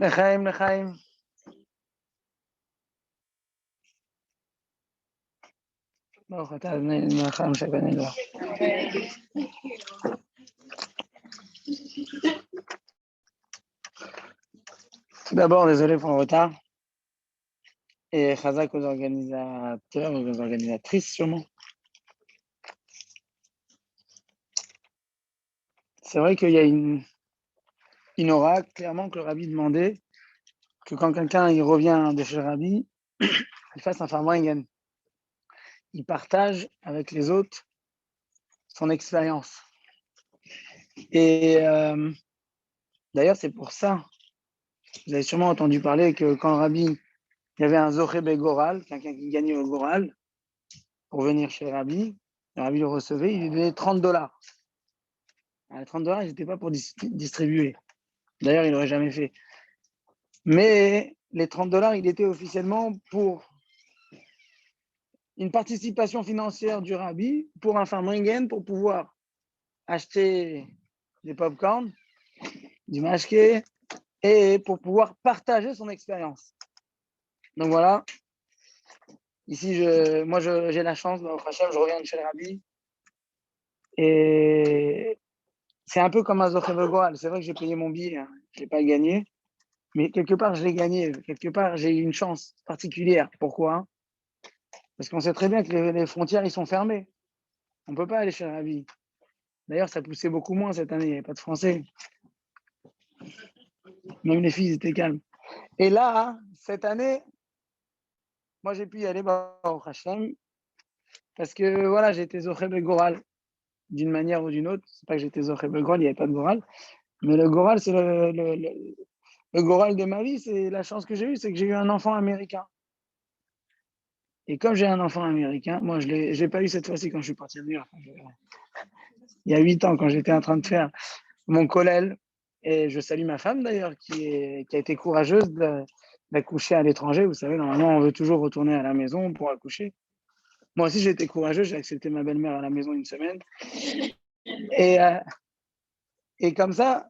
L'chaim, l'chaim. ברוך אתה אדוני מלך העולם שקננו. Tout d'abord, désolé pour le retard. Et Chazak aux organisateurs, aux organisatrices sûrement. C'est vrai qu'il y a une aura, clairement, que le rabbi demandait que quand quelqu'un il revient de chez le rabbi, il fasse un farmringen. Il partage avec les autres son expérience. Et d'ailleurs, c'est pour ça, vous avez sûrement entendu parler que quand le rabbi, il y avait un Zoché Begoral, quelqu'un qui gagnait au Goral, pour venir chez le rabbi le recevait, il lui donnait $30. Les $30, ils n'étaient pas pour distribuer. D'ailleurs, il n'aurait jamais fait. Mais les $30, il était officiellement pour une participation financière du rabbi pour un farmringen, pour pouvoir acheter des pop-corn, du mashké, et pour pouvoir partager son expérience. Donc voilà. Ici, j'ai la chance, je reviens de chez le rabbi. Et c'est un peu comme un Zoché Begoral. C'est vrai que j'ai payé mon billet, hein. Je ne l'ai pas gagné. Mais quelque part, je l'ai gagné. Quelque part, j'ai eu une chance particulière. Pourquoi ? Parce qu'on sait très bien que les frontières, ils sont fermées. On ne peut pas aller chez le rabbi. D'ailleurs, ça poussait beaucoup moins cette année. Il n'y avait pas de Français. Même les filles étaient calmes. Et là, cette année, moi, j'ai pu y aller au Hashem. Parce que voilà, j'étais Zoché Begoral d'une manière ou d'une autre. C'est pas que j'étais Zoché Begoral, il n'y avait pas de Goral. Mais le Goral, c'est le Goral de ma vie. C'est la chance que j'ai eue, c'est que j'ai eu un enfant américain. Et comme j'ai un enfant américain, moi, je ne l'ai pas eu cette fois-ci quand je suis parti à New York. Il y a 8 ans, quand j'étais en train de faire mon kollel. Et je salue ma femme, d'ailleurs, qui a été courageuse d'accoucher à l'étranger. Vous savez, normalement, on veut toujours retourner à la maison pour accoucher. Moi aussi, j'ai été courageux. J'ai accepté ma belle-mère à la maison une semaine. Et comme ça,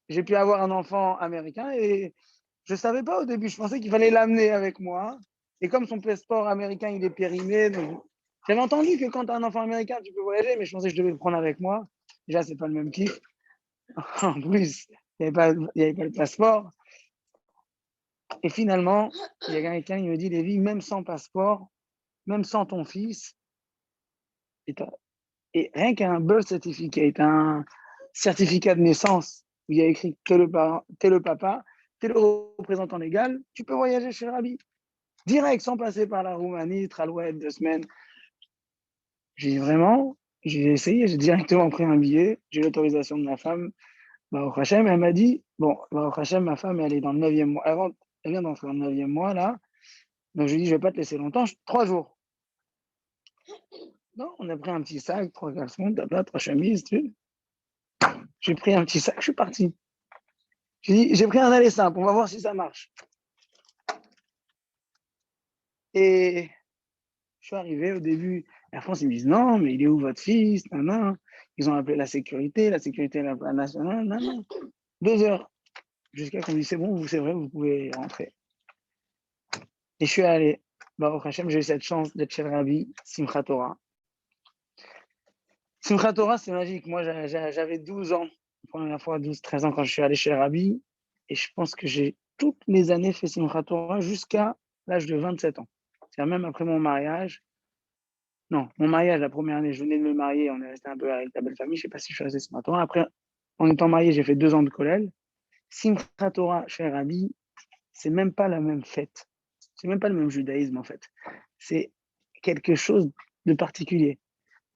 j'ai pu avoir un enfant américain. Et je ne savais pas au début. Je pensais qu'il fallait l'amener avec moi. Et comme son passeport américain, il est périmé, donc j'avais entendu que quand tu as un enfant américain, tu peux voyager, mais je pensais que je devais le prendre avec moi. Déjà, c'est pas le même kiff. En plus, il n'y avait pas le passeport. Et finalement, il y a quelqu'un qui me dit, Lévi, même sans passeport, même sans ton fils, et rien qu'un birth certificate, un certificat de naissance, où il y a écrit t'es le papa, t'es le représentant légal, tu peux voyager chez le rabbi. Direct, sans passer par la Roumanie, Tralouette, 2 semaines. J'ai essayé, j'ai directement pris un billet, j'ai l'autorisation de ma femme, Baruch Hashem, elle m'a dit, bon, Baruch Hashem, ma femme, elle est dans le 9e mois, elle vient d'entrer dans le 9e mois, là, donc je lui ai dit, je ne vais pas te laisser longtemps, 3 jours. Non, on a pris un petit sac, 3 caleçons, 3 chemises, tu sais. J'ai pris un petit sac, je suis parti. J'ai dit, j'ai pris un aller simple, on va voir si ça marche. Et je suis arrivé au début, la France, ils me disent, non, mais il est où votre fils? Non, non. Ils ont appelé la sécurité nationale, non, non. 2 heures, jusqu'à qu'on me dise, c'est bon, c'est vrai, vous pouvez rentrer. Et je suis allé, Baruch Hashem, j'ai eu cette chance d'être chez le Rabbi, Simchat Torah. Simchat Torah, c'est magique. Moi, j'avais 12 ans, la première fois, 12-13 ans, quand je suis allé chez le Rabbi. Et je pense que j'ai toutes les années fait Simchat Torah jusqu'à l'âge de 27 ans. C'est-à-dire même après mon mariage. Non, mon mariage, la première année, je venais de me marier, on est resté un peu avec la belle famille. Je ne sais pas si je suis resté Simchat Torah. Après, en étant marié, j'ai fait 2 ans de kollel. Simchat Torah chez le Rabbi, c'est même pas la même fête. C'est même pas le même judaïsme, en fait. C'est quelque chose de particulier.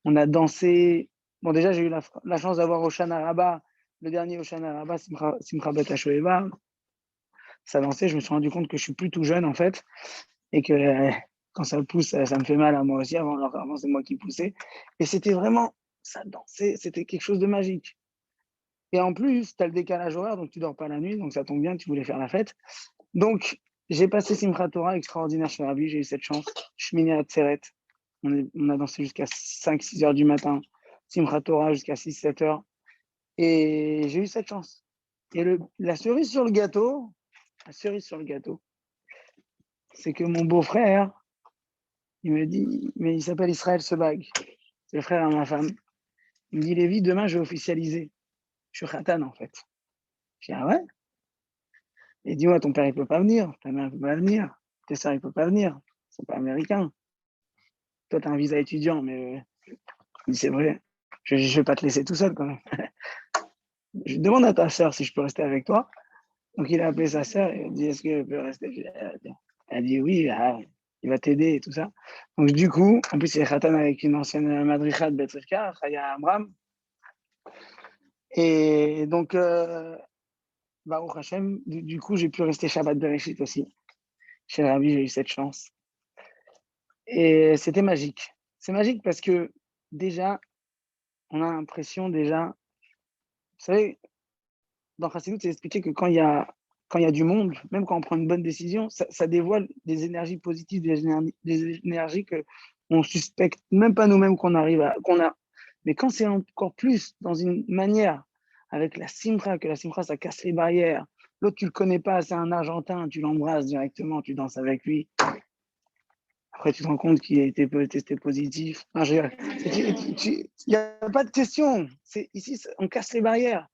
On a dansé. Bon, déjà, j'ai eu la chance d'avoir Hoshana Rabbah, le dernier Hoshana Rabbah, Simcha Bet HaShoeva. Ça dansait, je me suis rendu compte que je suis plus tout jeune, en fait, et que quand ça pousse, ça me fait mal à moi aussi. Avant c'est moi qui poussais. Et c'était vraiment, ça dansait, c'était quelque chose de magique. Et en plus, tu as le décalage horaire, donc tu dors pas la nuit, donc ça tombe bien, tu voulais faire la fête. Donc, j'ai passé Simchat Torah extraordinaire chez Rabbi, j'ai eu cette chance. Shmini Atzeret, on a dansé jusqu'à 5-6 heures du matin. Simchat Torah jusqu'à 6-7 heures. Et j'ai eu cette chance. Et la cerise sur le gâteau, la cerise sur le gâteau, c'est que mon beau-frère, il me dit, mais il s'appelle Israël Sebag, c'est le frère à ma femme. Il me dit, Lévi, demain, je vais officialiser. Je suis khatan, en fait. Je dis, ah ouais? Et dis-moi, ton père, il peut pas venir, ta mère, il peut pas venir, tes soeurs, il peut pas venir, ils sont pas américains. Toi, tu as un visa étudiant, mais il dit, c'est vrai, je vais pas te laisser tout seul quand même. Je demande à ta sœur si je peux rester avec toi. Donc, il a appelé sa sœur et il a dit, est-ce qu'elle peut rester? Elle a dit, oui, il va t'aider et tout ça. Donc, du coup, en plus, il est khatan avec une ancienne madricha de Betrika, Chaya Amram. Et donc, Baruch Hashem, du coup, j'ai pu rester Shabbat Bereshit aussi. Chez le Rabbi, j'ai eu cette chance. Et c'était magique. C'est magique parce que déjà, on a l'impression déjà, vous savez, dans Chassidut, c'est expliqué que quand il y a du monde, même quand on prend une bonne décision, ça dévoile des énergies positives, des énergies que on suspecte même pas nous-mêmes qu'on a. Mais quand c'est encore plus dans une manière avec la simcha, que la simcha, ça casse les barrières. L'autre, tu le connais pas, c'est un Argentin, tu l'embrasses directement, tu danses avec lui. Après, tu te rends compte qu'il a été testé positif. Non, il n'y a pas de question. Ici, on casse les barrières.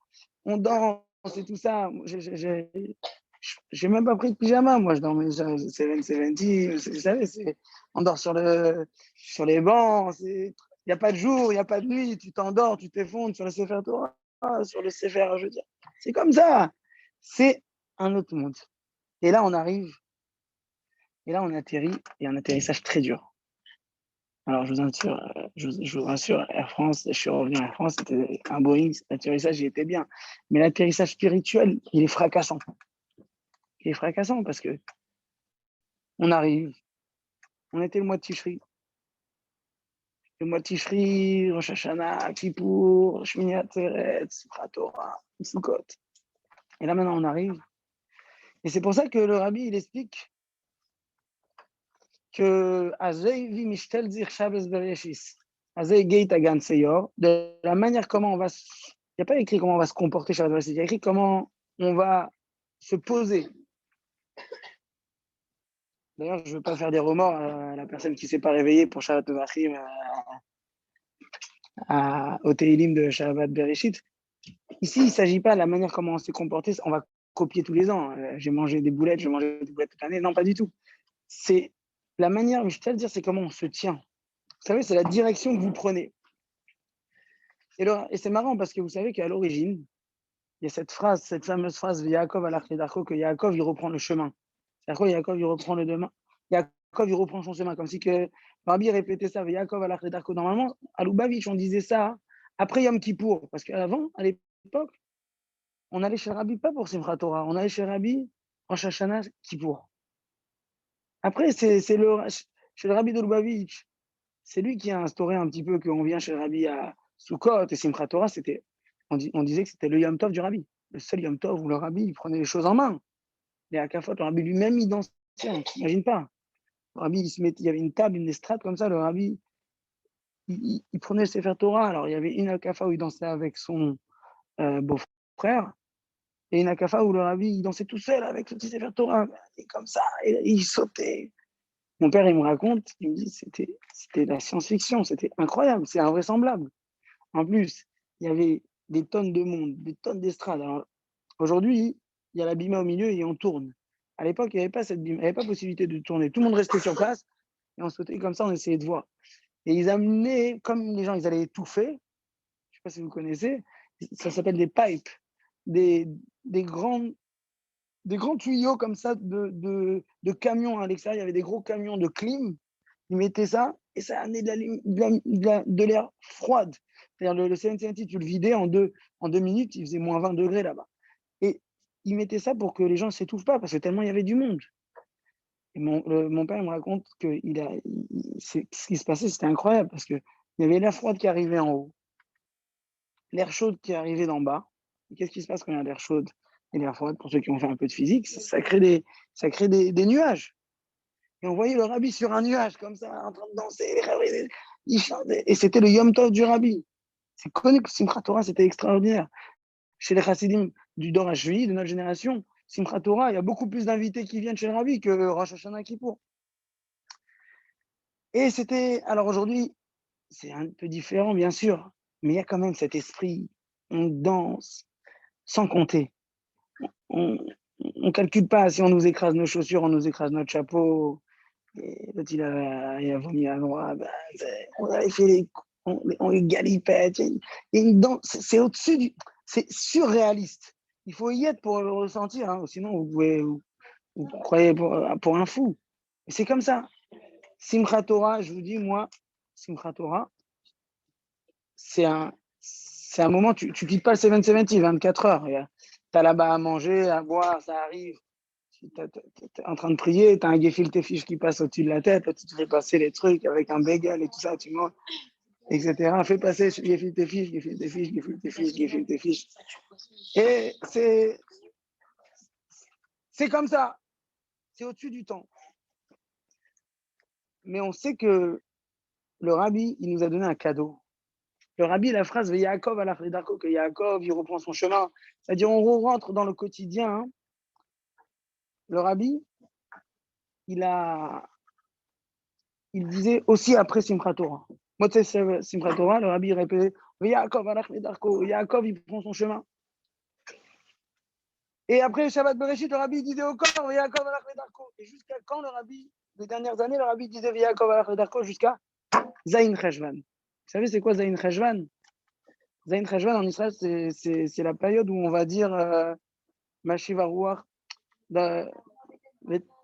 On danse et tout ça. J'ai même pas pris de pyjama. Moi, je dormais 7-70. Vous savez, on dort sur les bancs. Il n'y a pas de jour, il n'y a pas de nuit. Tu t'endors, tu t'effondres sur le Sefer Torah, sur le Sefer, je veux dire. C'est comme ça. C'est un autre monde. Et là, on arrive. Et là, on atterrit, et un atterrissage très dur. Alors, je vous rassure, Air France, je suis revenu à Air France, c'était un Boeing, l'atterrissage, il était bien. Mais l'atterrissage spirituel, il est fracassant. Il est fracassant parce que on arrive, on était le mois de Tishri. Le mois de Tishri, Rosh Hashanah, Kippour, Shmini Atzeret, Simchat Torah, Sukkot. Et là, maintenant, on arrive. Et c'est pour ça que le Rabbi, il explique que Azei Mishtel Zir Shabbos Bereshis, Azei Geit Agan Seyor, de la manière comment on va, il n'y a pas écrit comment on va se comporter Shabbat Bereshis, il y a écrit comment on va se poser. D'ailleurs, je ne veux pas faire des remords à la personne qui ne s'est pas réveillée pour Shabbat Vachim, au Teilim de Shabbat Bereshit. Ici, il ne s'agit pas de la manière comment on s'est comporté, on va copier tous les ans. J'ai mangé des boulettes, je mange des boulettes toute l'année. Non, pas du tout. C'est la manière, je vais te dire, c'est comment on se tient. Vous savez, c'est la direction que vous prenez. Et c'est marrant parce que vous savez qu'à l'origine, il y a cette fameuse phrase Yaakov alach darko, que Yaakov, il reprend le chemin. Yaakov, il reprend le chemin. Yaakov, il reprend son chemin. Comme si que Rabbi répétait ça, Yaakov alach darko. Normalement, à Lubavitch, on disait ça après Yom Kippour. Parce qu'avant, à l'époque, on allait chez le Rabbi pas pour Simchat Torah. On allait chez le Rabbi en Rosh Hashanah Kippour. Après, chez le Rabbi de Lubavitch, c'est lui qui a instauré un petit peu qu'on vient chez le Rabbi à Sukkot et Simchat Torah, on disait que c'était le Yom Tov du Rabbi. Le seul Yom Tov où le Rabbi il prenait les choses en main. Les Hakafot, le Rabbi lui-même, il dansait. T'imagines pas. Le Rabbi, il y avait une table, une estrade comme ça. Le Rabbi, il prenait le Sefer Torah. Alors, il y avait une Hakafa où il dansait avec son beau-frère et une Hakafa où le Rabbi, il dansait tout seul avec le petit Sefer Torah. Et comme ça, et il sautait. Mon père, il me raconte, il me dit, c'était la science-fiction, c'était incroyable, c'est invraisemblable. En plus, il y avait des tonnes de monde, des tonnes d'estrades. Alors, aujourd'hui, il y a la bima au milieu et on tourne. À l'époque, il n'y avait pas cette bima, il n'y avait pas possibilité de tourner. Tout le monde restait sur place et on sautait comme ça, on essayait de voir. Et ils amenaient, comme les gens, ils allaient étouffer, je ne sais pas si vous connaissez, ça s'appelle des pipes, des grands tuyaux comme ça de camions à l'extérieur. Il y avait des gros camions de clim. Ils mettaient ça et ça amenait de l'air froide. C'est-à-dire le CNCNT, tu le vidais en deux minutes, il faisait moins 20 degrés là-bas. Et ils mettaient ça pour que les gens ne s'étouffent pas parce que tellement il y avait du monde. Et mon père me raconte que ce qui se passait, c'était incroyable parce qu'il y avait l'air froid qui arrivait en haut, l'air chaud qui arrivait d'en bas. Et qu'est-ce qui se passe quand il y a l'air chaud et l'air froid? Pour ceux qui ont fait un peu de physique, ça crée des nuages. Et on voyait le Rabbi sur un nuage comme ça, en train de danser, il chantait. Et c'était le Yom Tov du Rabbi. C'est connu que Simchat Torah, c'était extraordinaire. Chez les Chassidim du Dor HVI, de notre génération, Simchat Torah, il y a beaucoup plus d'invités qui viennent chez le Rabbi que Rosh Hashanah Kippour. Et c'était, alors aujourd'hui, c'est un peu différent, bien sûr, mais il y a quand même cet esprit, on danse, sans compter. On ne calcule pas si on nous écrase nos chaussures, on nous écrase notre chapeau. Et l'autre, il a vomi à droite. Ben, on avait fait les galipettes. Il y a une danse, c'est au-dessus du. C'est surréaliste. Il faut y être pour le ressentir, hein, sinon vous croyez pour un fou. Et c'est comme ça. Simchat Torah, je vous dis, moi, Simchat Torah, c'est un moment, tu quittes pas le 770, 24 heures. Tu as là-bas à manger, à boire, ça arrive. Tu es en train de prier, tu as un gefilte fiche qui passe au-dessus de la tête, tu te fais passer les trucs avec un bagel et tout ça, tu manges, etc. Fais passer gefilte fiche, gefilte fiche, gefilte fiche, gefilte fiche. Et c'est comme ça. C'est au-dessus du temps. Mais on sait que le Rabbi, il nous a donné un cadeau. Le Rabbi, la phrase Yaakov à la Darko, que Yaakov, il reprend son chemin. C'est-à-dire, on rentre dans le quotidien. Hein. Le Rabbi, il disait aussi après Simchat Torah. Motzei Simchat Torah, le Rabbi répétait Yaakov à la Darko. Yaakov, il prend son chemin. Et après Shabbat Bereshit, le Rabbi disait encore Yaakov à la Darko. Et jusqu'à quand le Rabbi, les dernières années, le Rabbi disait Yaakov à la Darko jusqu'à Zayin Cheshvan. Vous savez, c'est quoi Zayin Cheshvan? Zayin Cheshvan en Israël, c'est la période où on va dire Mashiva Ruach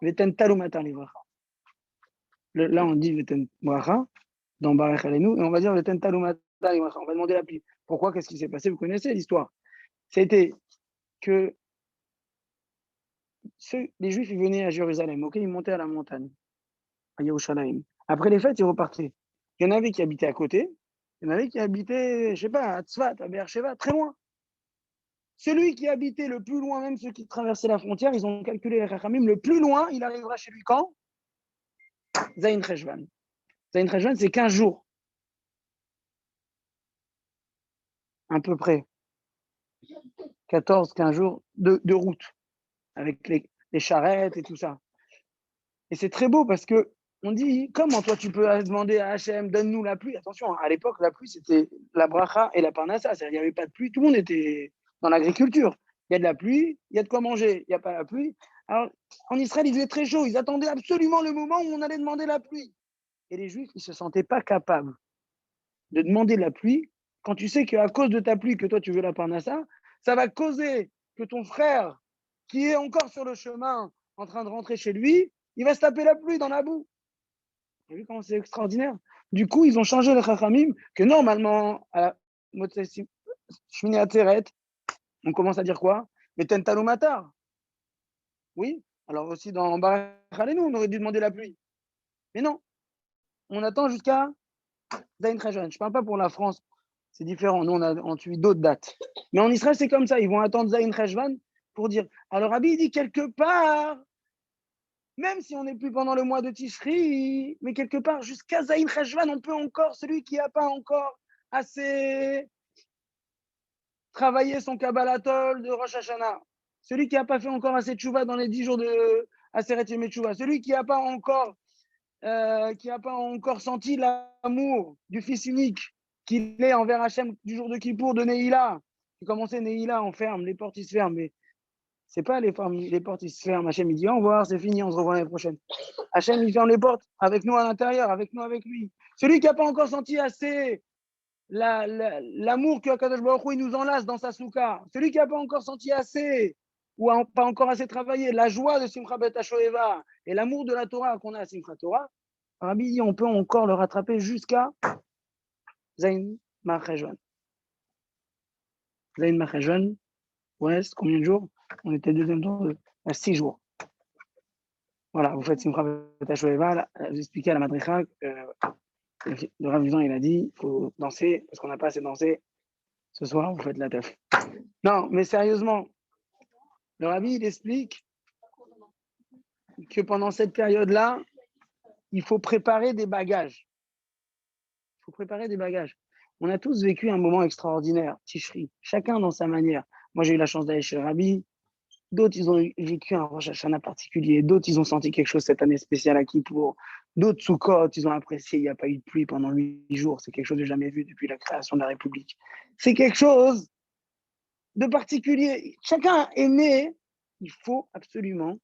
Veten Talumata Livra. Là, on dit Veten Bracha dans Barech Alenu et on va dire Veten Talumata Livra. On va demander la pluie. Pourquoi? Qu'est-ce qui s'est passé? Vous connaissez l'histoire. C'était que les Juifs, ils venaient à Jérusalem, ok, ils montaient à la montagne, à Yerushalayim. Après les fêtes, ils repartaient. Il y en avait qui habitaient à côté, il y en avait qui habitaient, je sais pas, à Tzfat, à Beersheba, très loin. Celui qui habitait le plus loin, même ceux qui traversaient la frontière, ils ont calculé les Chachamim, le plus loin, il arrivera chez lui quand? Zayin Cheshvan. Zayin Cheshvan, c'est 15 jours, à peu près. 14, 15 jours de route, avec les charrettes et tout ça. Et c'est très beau parce que on dit, comment toi tu peux demander à Hachem, donne-nous la pluie. Attention, à l'époque, la pluie, c'était la bracha et la parnassa. C'est-à-dire, il n'y avait pas de pluie, tout le monde était dans l'agriculture. Il y a de la pluie, il y a de quoi manger. Il n'y a pas la pluie. Alors, en Israël, il faisait très chaud. Ils attendaient absolument le moment où on allait demander la pluie. Et les Juifs, ils ne se sentaient pas capables de demander la pluie quand tu sais qu'à cause de ta pluie, que toi, tu veux la parnassa, ça va causer que ton frère, qui est encore sur le chemin, en train de rentrer chez lui, il va se taper la pluie dans la boue. Vous avez vu comment c'est extraordinaire? Du coup, ils ont changé le Chachamim, que normalement, à la Shmini Atzeret, on commence à dire quoi? Mais Tentalo Matar. Oui. Alors aussi dans Barach Alenu, on aurait dû demander la pluie. Mais non, on attend jusqu'à Zayin Cheshvan. Je ne parle pas pour la France, c'est différent. Nous, on suit d'autres dates. Mais en Israël, c'est comme ça. Ils vont attendre Zayin Cheshvan pour dire. Alors, Rabbi, il dit quelque part, même si on n'est plus pendant le mois de Tishri, mais quelque part, jusqu'à Zayin Cheshvan, on peut encore, celui qui n'a pas encore assez travaillé son Kabbalatol de Rosh Hashanah, celui qui n'a pas fait encore assez de Tchouva dans les 10 jours de Aseret Yemei Tchouva, celui qui n'a pas encore senti l'amour du Fils unique qu'il est envers Hachem du jour de Kippour de Neïla. J'ai commencé Neïla, on ferme, les portes ils se ferment, mais c'est pas les portes ils se ferment. Hachem il dit au revoir, c'est fini, on se revoit l'année prochaine. Hachem il ferme les portes avec nous à l'intérieur, avec nous avec lui. Celui qui n'a pas encore senti assez l'amour que Akadosh Baruch Hu, il nous enlace dans sa souka, celui qui n'a pas encore senti assez ou pas encore assez travaillé, la joie de Simcha Bet HaShoeva et l'amour de la Torah qu'on a à Simcha Torah, Rabbi dit on peut encore le rattraper jusqu'à Zayin Macheshvan. Zayin Macheshvan, ouais, combien de jours? On était deuxième jour à 6 jours. Voilà, vous faites Simcha Bet HaShoeva, vous expliquez à la Madricha le Rav Vivant, il a dit il faut danser parce qu'on n'a pas assez dansé. Ce soir, vous faites la teuf. Non, mais sérieusement, le Rabbi, il explique que pendant cette période-là, il faut préparer des bagages. Il faut préparer des bagages. On a tous vécu un moment extraordinaire, Tishri, chacun dans sa manière. Moi, j'ai eu la chance d'aller chez le Rabbi. D'autres, ils ont vécu un Rosh Hashanah particulier. D'autres, ils ont senti quelque chose cette année spéciale à Kippour. D'autres, Sukkot, ils ont apprécié. Il n'y a pas eu de pluie pendant 8 jours. C'est quelque chose de jamais vu depuis la création de la République. C'est quelque chose de particulier. Chacun est né. Il faut absolument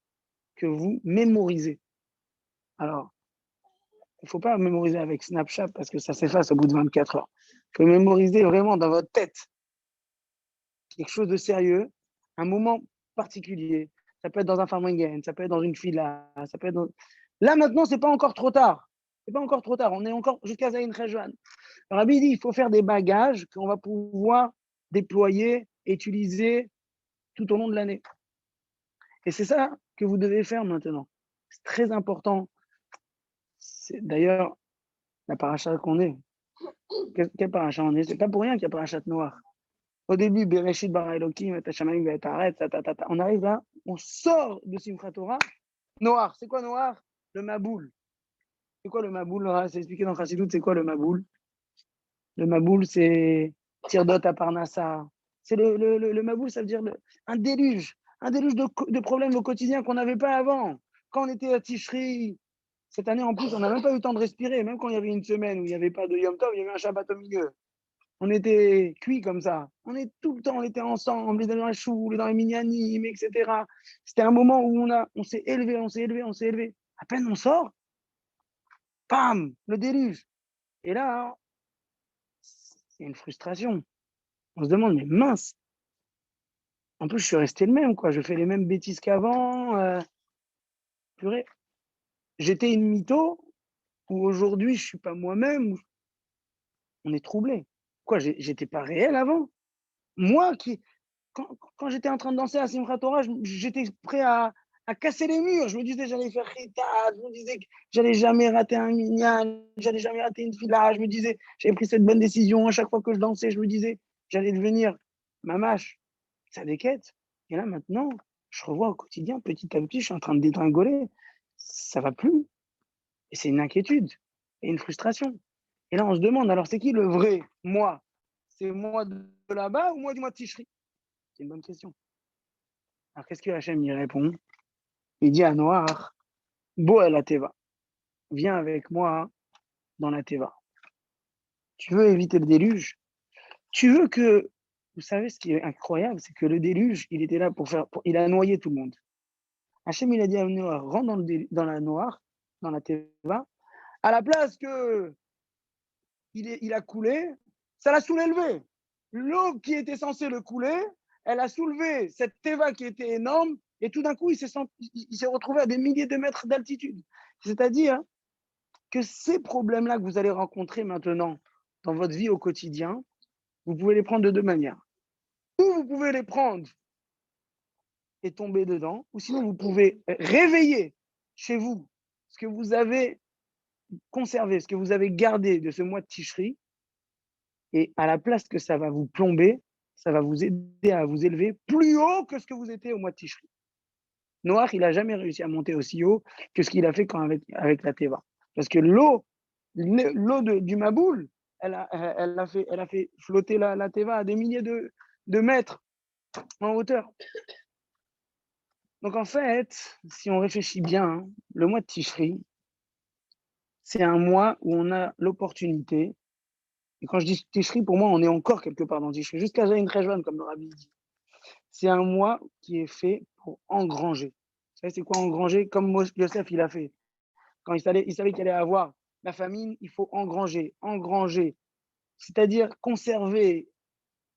que vous mémorisez. Alors, il ne faut pas mémoriser avec Snapchat parce que ça s'efface au bout de 24 heures. Il faut mémoriser vraiment dans votre tête quelque chose de sérieux, un moment particulier. Ça peut être dans un farmingen, ça peut être dans une fila, ça peut être dans... Là, maintenant, c'est pas encore trop tard. C'est pas encore trop tard. On est encore jusqu'à Zayin Rejwan. Le Rabbi dit il faut faire des bagages qu'on va pouvoir déployer, utiliser tout au long de l'année. Et c'est ça que vous devez faire maintenant. C'est très important. C'est d'ailleurs la paracha qu'on est. Quelle paracha on est? C'est pas pour rien qu'il y a parachat noir. Au début, Bereshit bara Elokim, et Hashamayim ve'et haaretz, on arrive là, on sort de Simchat Torah. Noir, c'est quoi noir? Le Maboul. C'est quoi le Maboul? C'est expliqué dans Chassidut, c'est quoi le Maboul? Le Maboul, c'est Tirdot à Parnassa. C'est le Maboul, ça veut dire un déluge de problèmes au quotidien qu'on n'avait pas avant. Quand on était à Tishri, cette année en plus, on n'a même pas eu le temps de respirer. Même quand il y avait une semaine où il n'y avait pas de Yom Tov, il y avait un Shabbat au milieu. On était cuits comme ça. On est tout le temps, on était ensemble, les dans la choule, dans les minyanim, etc. C'était un moment où on s'est élevé, on s'est élevé, on s'est élevé. À peine on sort, bam, le déluge. Et là, c'est une frustration. On se demande, mais mince, en plus, je suis resté le même, quoi. Je fais les mêmes bêtises qu'avant. Purée. J'étais une mytho, ou aujourd'hui, je suis pas moi-même. On est troublé. Quoi, j'étais pas réel avant? Moi qui, quand j'étais en train de danser à Simchat Torah, j'étais prêt à casser les murs. Je me disais, j'allais faire Ritat, je me disais que j'allais jamais rater un minyan, j'allais jamais rater une fila. Je me disais, j'avais pris cette bonne décision. À chaque fois que je dansais, je me disais, j'allais devenir mamache, ça déquête. Et là, maintenant, je revois au quotidien, petit à petit, je suis en train de dégringoler. Ça va plus. Et c'est une inquiétude et une frustration. Et là, on se demande, alors c'est qui le vrai moi? C'est moi de là-bas ou moi du mois de Tishri? C'est une bonne question. Alors, qu'est-ce que Hachem y répond? Il dit à Noach, Bo à la Teva, viens avec moi dans la Teva. Tu veux éviter le déluge? Tu veux que... Vous savez, ce qui est incroyable, c'est que le déluge, il était là il a noyé tout le monde. Hachem, il a dit à Noach, rentre dans la Noach, dans la Teva, à la place que il a coulé, ça l'a soulevé. L'eau qui était censée le couler, elle a soulevé cette Teva qui était énorme, et tout d'un coup, il s'est retrouvé à des milliers de mètres d'altitude. C'est-à-dire que ces problèmes-là que vous allez rencontrer maintenant dans votre vie au quotidien, vous pouvez les prendre de deux manières. Ou vous pouvez les prendre et tomber dedans, ou sinon vous pouvez réveiller chez vous ce que vous avez conservé, ce que vous avez gardé de ce mois de Tishri, et à la place que ça va vous plomber, ça va vous aider à vous élever plus haut que ce que vous étiez au mois de Tishri. Noach, il n'a jamais réussi à monter aussi haut que ce qu'il a fait avec la Teva. Parce que l'eau du Maboul, elle a fait flotter la Teva à des milliers de mètres en hauteur. Donc en fait, si on réfléchit bien, le mois de Tishri, c'est un mois où on a l'opportunité. Et quand je dis Tishri, pour moi, on est encore quelque part dans Tishri, jusqu'à Zayin Rejwan, comme le Rabbi dit. C'est un mois qui est fait pour engranger. Vous savez, c'est quoi engranger? Comme Yosef, il a fait. Quand il savait qu'il allait avoir la famine, il faut engranger. Engranger, c'est-à-dire conserver,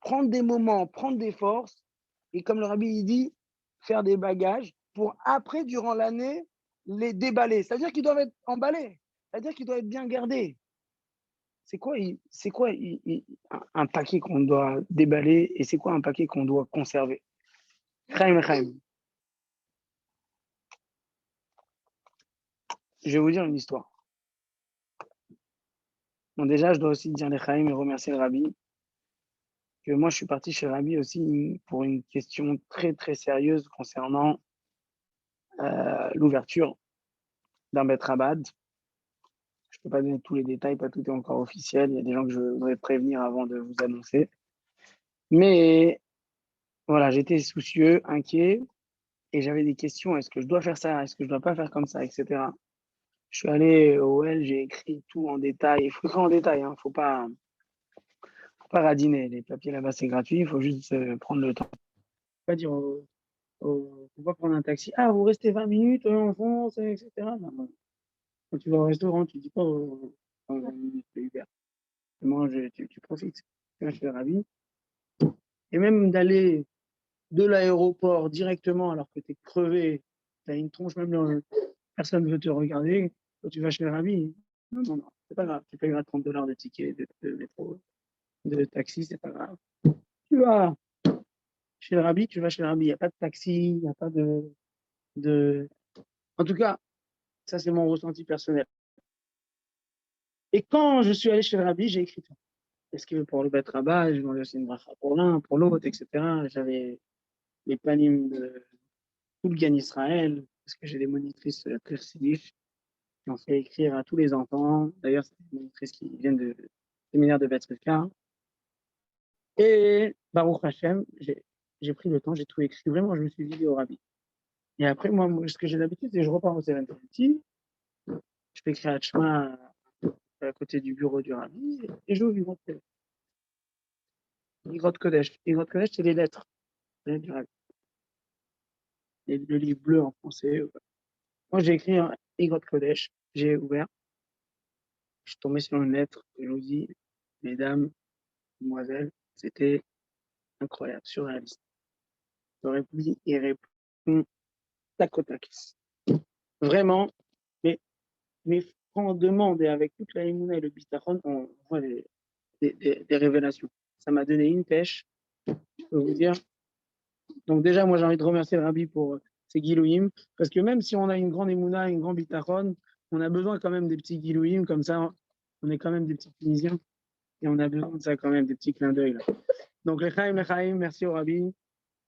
prendre des moments, prendre des forces. Et comme le Rabbi il dit, faire des bagages pour après, durant l'année, les déballer. C'est-à-dire qu'ils doivent être emballés. C'est-à-dire qu'ils doivent être bien gardés. C'est quoi un paquet qu'on doit déballer et c'est quoi un paquet qu'on doit conserver? Chaim. Je vais vous dire une histoire. Bon, déjà, je dois aussi dire les Chaim et remercier le Rabbi. Que moi, je suis parti chez Rabbi aussi pour une question très, très sérieuse concernant l'ouverture d'un Bet Rabad. Je ne peux pas donner tous les détails, pas tout est encore officiel. Il y a des gens que je voudrais prévenir avant de vous annoncer. Mais voilà, j'étais soucieux, inquiet. et j'avais des questions. Est-ce que je dois faire ça? Est-ce que je dois pas faire comme ça, etc. Je suis allé au OL, j'ai écrit tout en détail. Il faut écrire en détail, hein. Faut pas radiner. Les papiers là-bas, c'est gratuit. Il faut juste prendre le temps. Faut pas dire faut pas prendre un taxi. Ah, vous restez 20 minutes en France, etc. Non, non. Quand tu vas au restaurant, tu dis pas en 20 minutes, c'est Uber. Tu manges, tu profites. Moi, je suis ravi. Et même d'aller de l'aéroport directement alors que tu es crevé, tu as une tronche, même personne ne veut te regarder, quand tu vas chez le Rabbi. Non, non, non, c'est pas grave. Tu payes 30 $ de ticket de métro, de taxi, c'est pas grave. Tu vas chez le Rabbi, tu vas chez le Rabbi. Il n'y a pas de taxi, il n'y a pas de. En tout cas, ça, c'est mon ressenti personnel. Et quand je suis allé chez le Rabbi, j'ai écrit tout. Est-ce que pour le Bet Rabbah, je demandais aussi une bracha pour l'un, pour l'autre, etc. J'avais les panimes de tout le Gan Israël, parce que j'ai des monitrices très qui ont fait écrire à tous les enfants. D'ailleurs, c'est des monitrices qui viennent du séminaire de Beth-Rivka. Et Baruch Hashem, j'ai pris le temps, j'ai tout écrit. Vraiment, je me suis vidé au Rabbi. Et après, moi, ce que j'ai d'habitude, c'est que je repars au Serenity, je fais écrire à Tchma à côté du bureau du Rabbi, et j'ouvre Igrot Kodesh. Igrot Kodesh, c'est les lettres du Rabbi. Et le livre bleu en français. Moi, j'ai écrit un Igrot Kodesh, j'ai ouvert, je suis tombé sur une lettre, je vous dis, mesdames, mademoiselles, c'était incroyable, surréaliste. J'aurais pu y répondre tac au tac. Vraiment, mais, mais quand on demande et avec toute la émouna et le bitachon, on voit des révélations. Ça m'a donné une pêche, je peux vous dire. Donc déjà, moi, j'ai envie de remercier le Rabbi pour ces gilouïm, parce que même si on a une grande émouna, une grande bitachon, on a besoin quand même des petits gilouïm, comme ça, on est quand même des petits Tunisiens, et on a besoin de ça quand même, des petits clins d'œil. Là. Donc, les Chaim, merci au Rabbi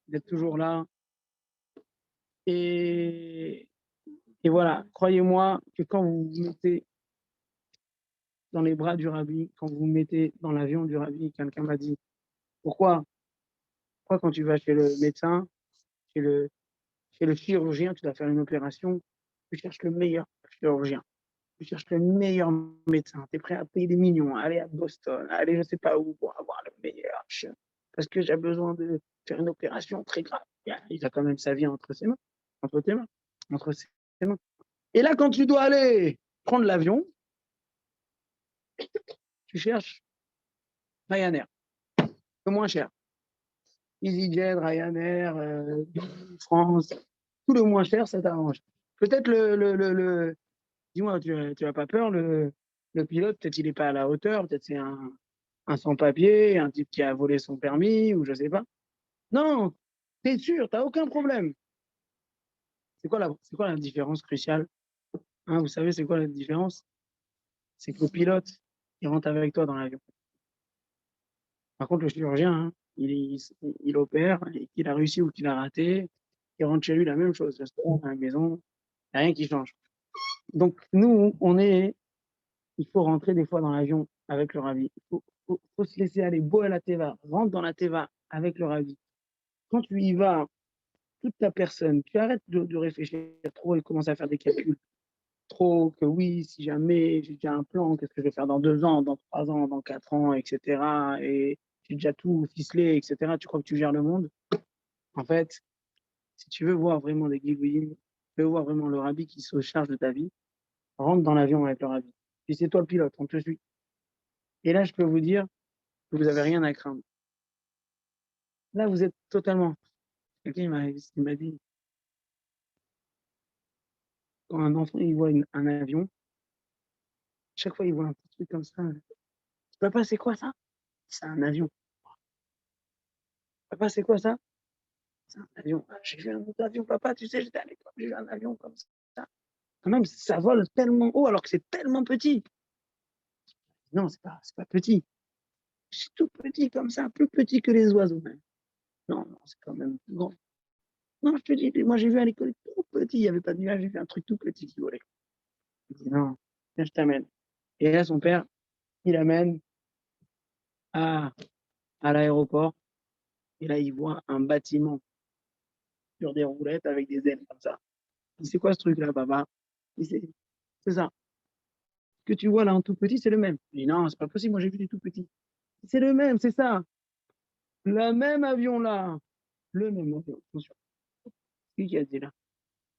d'être toujours là. Et voilà, croyez-moi que quand vous vous mettez dans les bras du Rabbi, quand vous vous mettez dans l'avion du Rabbi, quelqu'un m'a dit, pourquoi quand tu vas chez le médecin, chez le chirurgien, tu dois faire une opération, tu cherches le meilleur chirurgien, tu cherches le meilleur médecin, tu es prêt à payer des millions, à aller à Boston, à aller je ne sais pas où pour avoir le meilleur chien, parce que j'ai besoin de faire une opération très grave. Il a quand même sa vie entre ses mains, entre tes mains, entre ses mains. Et là, quand tu dois aller prendre l'avion, tu cherches Ryanair, le moins cher. EasyJet, Ryanair, France, tout le moins cher, ça t'arrange. Peut-être dis-moi, tu n'as pas peur, le pilote, peut-être il n'est pas à la hauteur, peut-être c'est un sans-papier, un type qui a volé son permis, ou je ne sais pas. Non, tu es sûr, tu n'as aucun problème. C'est quoi la différence cruciale, hein, vous savez, c'est quoi la différence? C'est que le pilote, il rentre avec toi dans l'avion. Par contre, le chirurgien, hein, il opère, et qu'il a réussi ou qu'il a raté, il rentre chez lui la même chose, restaurant, à la maison, il n'y a rien qui change. Donc, nous, il faut rentrer des fois dans l'avion avec le Rabbi. Faut se laisser aller, beau à la Teva, rentre dans la Teva avec le Rabbi. Quand tu y vas, toute ta personne, tu arrêtes de réfléchir trop et commencer à faire des calculs. Trop que oui, si jamais j'ai déjà un plan, qu'est-ce que je vais faire dans 2 ans, dans 3 ans, dans 4 ans, etc. Et j'ai déjà tout ficelé, etc. Tu crois que tu gères le monde? En fait, si tu veux voir vraiment des guillouilles, tu veux voir vraiment le Rabbi qui se charge de ta vie, rentre dans l'avion avec le Rabbi. Puis c'est toi le pilote, on te suit. Et là, je peux vous dire que vous n'avez rien à craindre. Là, vous êtes totalement. Quelqu'un il m'a dit, quand un enfant il voit un avion, chaque fois il voit un petit truc comme ça. Papa, c'est quoi ça? C'est un avion. Papa, c'est quoi ça? C'est un avion. Ah, j'ai vu un autre avion, papa, tu sais, j'étais à l'école, j'ai vu un avion comme ça. Quand même, ça vole tellement haut alors que c'est tellement petit. Non, c'est pas petit. C'est tout petit comme ça, plus petit que les oiseaux même. Non, non, c'est quand même plus grand. Non, je te dis, moi j'ai vu à l'école tout petit, il n'y avait pas de nuage, j'ai vu un truc tout petit qui volait. Il dit non, viens, je t'amène. Et là, son père, il amène à l'aéroport. Et là, il voit un bâtiment sur des roulettes avec des ailes comme ça. C'est quoi ce truc-là, Baba? C'est ça. Ce que tu vois là en tout petit, c'est le même. Je dis non, c'est pas possible, moi j'ai vu des tout petits. C'est le même, c'est ça. Le même avion là. Le même avion. Attention. Qui a dit là?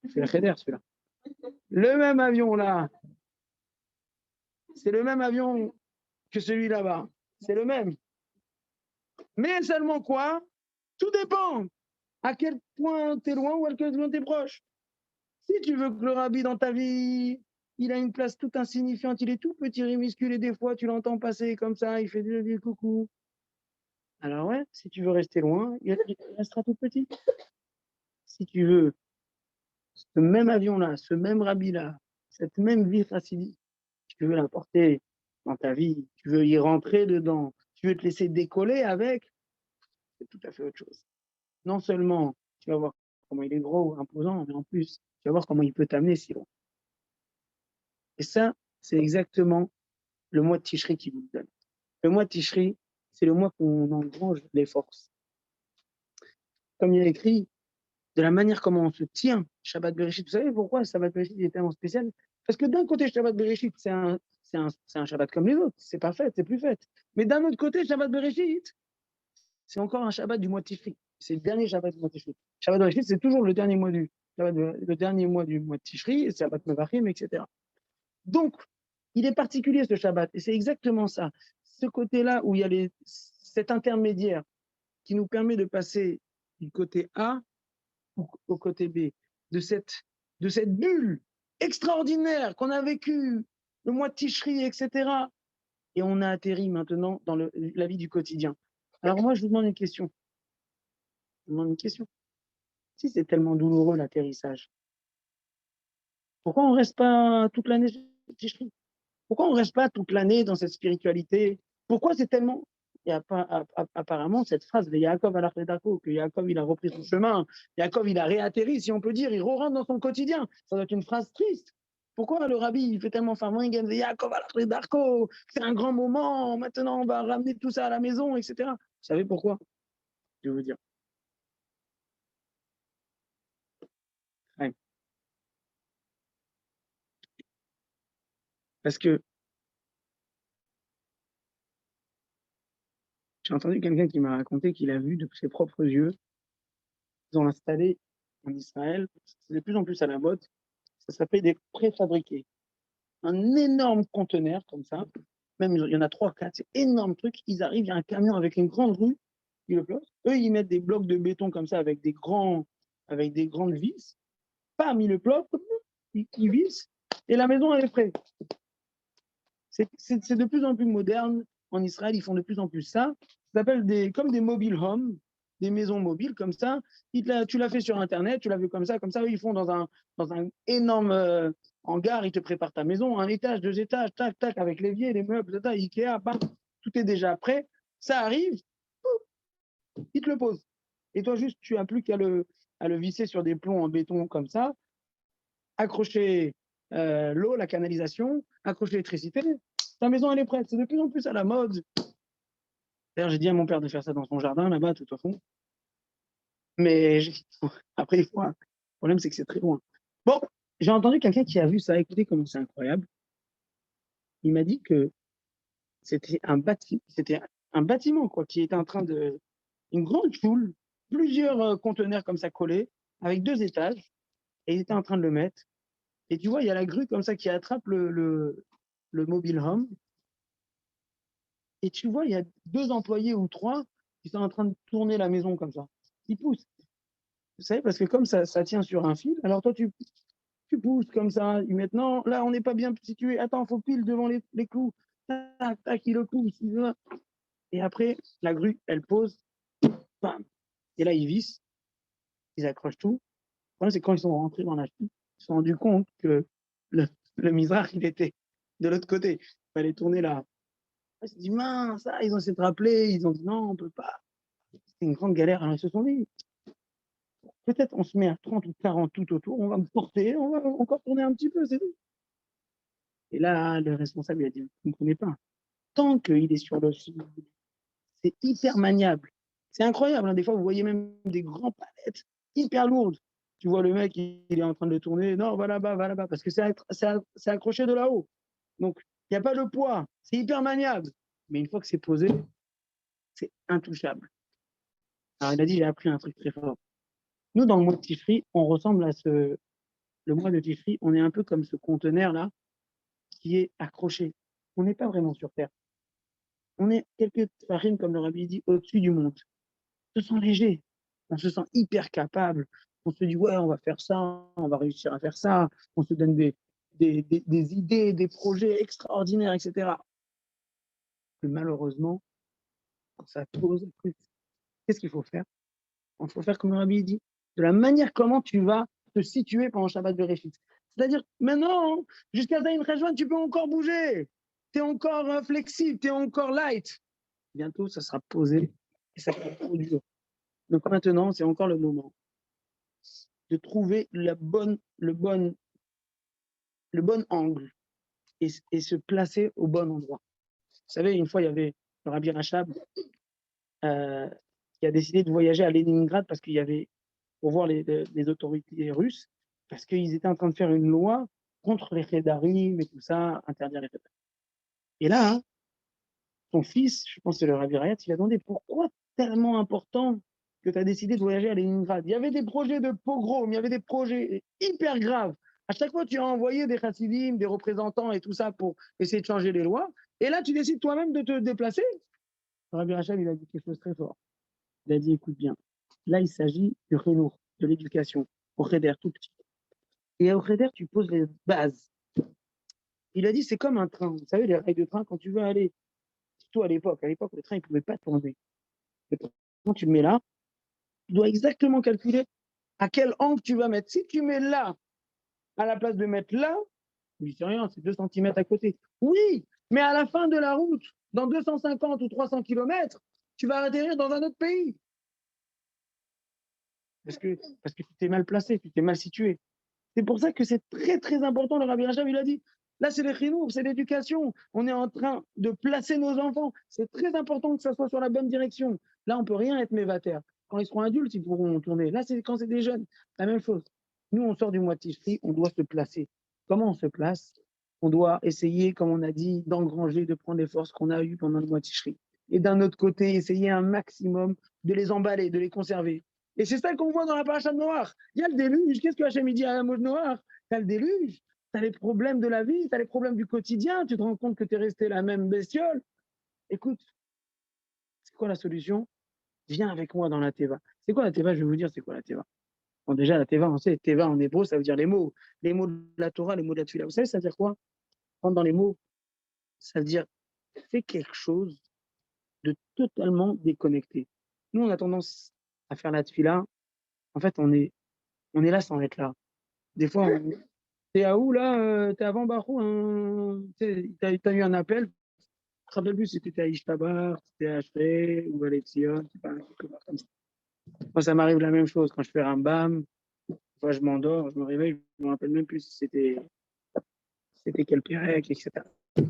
C'est la Kheder, celui-là. Le même avion là. C'est le même avion que celui là-bas. C'est le même. Mais seulement quoi? Tout dépend. À quel point tu es loin ou à quel point tu es proche. Si tu veux que le rabbi dans ta vie, il a une place toute insignifiante, il est tout petit, minuscule, et des fois tu l'entends passer comme ça, il fait du coucou. Alors ouais, si tu veux rester loin, il restera tout petit. Si tu veux ce même avion-là, ce même rabbi-là, cette même vie facile, tu veux l'apporter dans ta vie, tu veux y rentrer dedans, tu veux te laisser décoller avec, c'est tout à fait autre chose. Non seulement tu vas voir comment il est gros, imposant, mais en plus, tu vas voir comment il peut t'amener si loin. Et ça, c'est exactement le mois de Tishri qui vous donne. Le mois de Tishri, c'est le mois qu'on engrange les forces. Comme il est écrit, de la manière comment on se tient, Shabbat Bereshit. Vous savez pourquoi Shabbat Bereshit est tellement spécial? Parce que d'un côté, Shabbat Bereshit, c'est un Shabbat comme les autres. C'est pas fait, c'est plus fait. Mais d'un autre côté, Shabbat Bereshit, c'est encore un Shabbat du mois de Tishri. C'est le dernier Shabbat du mois de Tishri. Shabbat Bereshit, c'est toujours le dernier mois du mois de Tishri, Shabbat Mevachim, etc. Donc, il est particulier ce Shabbat, et c'est exactement ça. Ce côté-là où il y a cet intermédiaire qui nous permet de passer du côté A au côté B, de cette bulle extraordinaire qu'on a vécue le mois de Tishri, etc. Et on a atterri maintenant dans la vie du quotidien. Alors moi, je vous demande une question. Si c'est tellement douloureux l'atterrissage, pourquoi on ne reste pas toute l'année sur Tishri? Pourquoi on ne reste pas toute l'année dans cette spiritualité? Pourquoi c'est tellement... Il y a pas, apparemment, cette phrase de Yaakov à l'Archédako, que Yaakov, il a repris son chemin, Yaakov, il a réatterri, si on peut dire, il re-rentre dans son quotidien. Ça doit être une phrase triste. Pourquoi le rabbi, il fait tellement Farmingen de Yaakov à l'Archédako, c'est un grand moment, maintenant on va ramener tout ça à la maison, etc. Vous savez pourquoi? Je vais vous dire. Ouais. Parce que j'ai entendu quelqu'un qui m'a raconté qu'il a vu de ses propres yeux, ils ont installé en Israël, c'est de plus en plus à la mode, ça s'appelle des préfabriqués. Un énorme conteneur comme ça, même il y en a 3, 4, c'est énorme truc, ils arrivent, il y a un camion avec une grande rue, ils le placent. Eux, ils mettent des blocs de béton comme ça avec des grandes vis, bam, ils le bloquent, ils vissent, et la maison, elle est prête. C'est de plus en plus moderne. En Israël, ils font de plus en plus ça. Ça s'appelle comme des mobile homes, des maisons mobiles comme ça. Tu l'as fait sur Internet, tu l'as vu comme ça. Eux, ils font dans un énorme hangar, ils te préparent ta maison, un étage, 2 étages, tac, tac, avec l'évier, les meubles, tac, Ikea, bam, tout est déjà prêt. Ça arrive, ils te le posent. Et toi, juste, tu n'as plus qu'à le visser sur des plombs en béton comme ça, accrocher l'eau, la canalisation, accrocher l'électricité, ta maison, elle est prête. C'est de plus en plus à la mode. D'ailleurs, j'ai dit à mon père de faire ça dans son jardin, là-bas, tout au fond. Mais après, le problème, c'est que c'est très loin. Bon, j'ai entendu quelqu'un qui a vu ça. Écoutez comment c'est incroyable. Il m'a dit que c'était un bâtiment, quoi, qui était en train de... Une grande foule, plusieurs conteneurs comme ça collés, avec 2 étages, et il était en train de le mettre. Et tu vois, il y a la grue comme ça qui attrape le mobile home. Et tu vois, il y a 2 employés ou 3 qui sont en train de tourner la maison comme ça. Ils poussent. Vous savez, parce que comme ça tient sur un fil, alors toi, tu pousses comme ça. Et maintenant, là, on n'est pas bien situé. Attends, il faut pile devant les clous. Tac, tac, il le pousse. Et après, la grue, elle pose. Bam. Et là, ils vissent. Ils accrochent tout. Le problème, c'est quand ils sont rentrés dans la file, ils se sont rendus compte que le Mizrach, il était de l'autre côté. Il fallait tourner là. Ils se sont dit, mince, ils ont essayé de rappeler. Ils ont dit, non, on ne peut pas. C'était une grande galère. Alors, ils se sont dit, peut-être on se met à 30 ou 40 tout autour, on va me porter, on va encore tourner un petit peu, c'est tout. Et là, le responsable, il a dit, vous ne comprenez pas. Tant qu'il est sur le fil, c'est hyper maniable. C'est incroyable. Hein. Des fois, vous voyez même des grands palettes hyper lourde. Tu vois le mec, il est en train de le tourner. Non, va là-bas, parce que c'est accroché de là-haut. Donc, il n'y a pas de poids. C'est hyper maniable. Mais une fois que c'est posé, c'est intouchable. Alors, il a dit, j'ai appris un truc très fort. Nous, dans le mois de Tifri, on ressemble à le mois de Tifri, on est un peu comme ce conteneur-là qui est accroché. On n'est pas vraiment sur Terre. On est quelques farines, comme le rabbi dit, au-dessus du monde. On se sent léger. On se sent hyper capable. On se dit, ouais, on va faire ça, on va réussir à faire ça. On se donne des idées, des projets extraordinaires, etc. Mais malheureusement, quand ça pose, qu'est-ce qu'il faut faire? Il faut faire comme le rabbi dit, de la manière comment tu vas te situer pendant Shabbat Bereshit. C'est-à-dire, maintenant, jusqu'à Zayin Rejvan, tu peux encore bouger. Tu es encore flexible, tu es encore light. Bientôt, ça sera posé et ça sera trop dur. Donc maintenant, c'est encore le moment de trouver le bon angle et se placer au bon endroit. Vous savez, une fois, il y avait le Rabbi Rachab qui a décidé de voyager à Leningrad parce qu'il y avait, pour voir les autorités russes, parce qu'ils étaient en train de faire une loi contre les Khédarim et tout ça, interdire les Khédarim. Et là, hein, son fils, je pense que c'est le Rabbi Rayat, il a demandé pourquoi tellement important que tu as décidé de voyager à Leningrad. Il y avait des projets de pogrom, il y avait des projets hyper graves. À chaque fois, tu as envoyé des chassidim, des représentants et tout ça pour essayer de changer les lois. Et là, tu décides toi-même de te déplacer. Rabbi Rachel, il a dit quelque chose de très fort. Il a dit, écoute bien, là, il s'agit du Khinour, de l'éducation, au Cheder, tout petit. Et au Cheder, tu poses les bases. Il a dit, c'est comme un train. Vous savez, les rails de train, quand tu veux aller, surtout à l'époque, le train, il ne pouvait pas tourner. Quand tu le mets là, tu dois exactement calculer à quel angle tu vas mettre. Si tu mets là, à la place de mettre là, il dit rien, c'est 2 cm à côté. Oui, mais à la fin de la route, dans 250 ou 300 km, tu vas atterrir dans un autre pays. Parce que tu t'es mal placé, tu t'es mal situé. C'est pour ça que c'est très, très important. Le Rabbi Rachab, il a dit, là, c'est les chinours, c'est l'éducation. On est en train de placer nos enfants. C'est très important que ça soit sur la bonne direction. Là, on ne peut rien être mévataire. Quand ils seront adultes, ils pourront tourner. Là, c'est quand c'est des jeunes. La même chose. Nous, on sort du mois de Tishri, on doit se placer. Comment on se place? On doit essayer, comme on a dit, d'engranger, de prendre les forces qu'on a eues pendant le mois de Tishri. Et d'un autre côté, essayer un maximum de les emballer, de les conserver. Et c'est ça qu'on voit dans la paracha de Noach. Il y a le déluge. Qu'est-ce que Hachem dit à la mot de Noach? Tu as le déluge, tu as les problèmes de la vie, tu as les problèmes du quotidien, tu te rends compte que tu es resté la même bestiole. Écoute, c'est quoi la solution? Viens avec moi dans la Teva. C'est quoi la Teva? Je vais vous dire, c'est quoi la Teva? Bon, déjà, la Teva, on sait, Teva en hébreu, ça veut dire les mots. Les mots de la Torah, les mots de la Tfila. Vous savez, ça veut dire quoi? Prendre dans les mots, ça veut dire fais quelque chose de totalement déconnecté. Nous, on a tendance à faire la Tfila. En fait, on est là sans être là. Des fois, t'es à où là? T'es avant Barou, hein? T'as eu un appel? Je te rappelle plus si t'étais à Ishtabar, si t'étais à Ashrei ou à Lezion, c'est pas quelque part comme ça. Moi, ça m'arrive la même chose quand je fais un BAM. Moi, je m'endors, je me réveille, je me rappelle même plus si c'était quel Pérec, etc.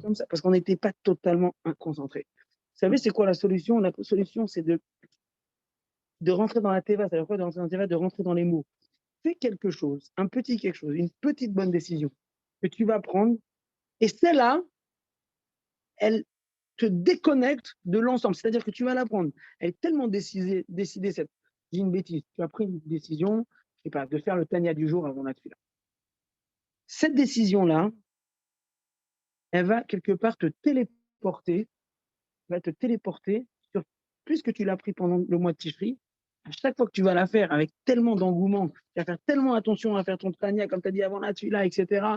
Comme ça, parce qu'on n'était pas totalement concentré. Vous savez, c'est quoi la solution? La solution, c'est de rentrer dans la Teva. C'est-à-dire quoi de rentrer dans la Teva? De rentrer dans les mots. Fais quelque chose, un petit quelque chose, une petite bonne décision que tu vas prendre. Et celle-là, elle te déconnecte de l'ensemble. C'est-à-dire que tu vas la prendre. Elle est tellement décidée cette. J'ai une bêtise. Tu as pris une décision, je sais pas, de faire le Tania du jour avant la Tfila. Cette décision-là, elle va quelque part te téléporter, sur, puisque tu l'as pris pendant le mois de Tishri, à chaque fois que tu vas la faire avec tellement d'engouement, tu vas faire tellement attention à faire ton Tania, comme tu as dit avant la Tfila, etc.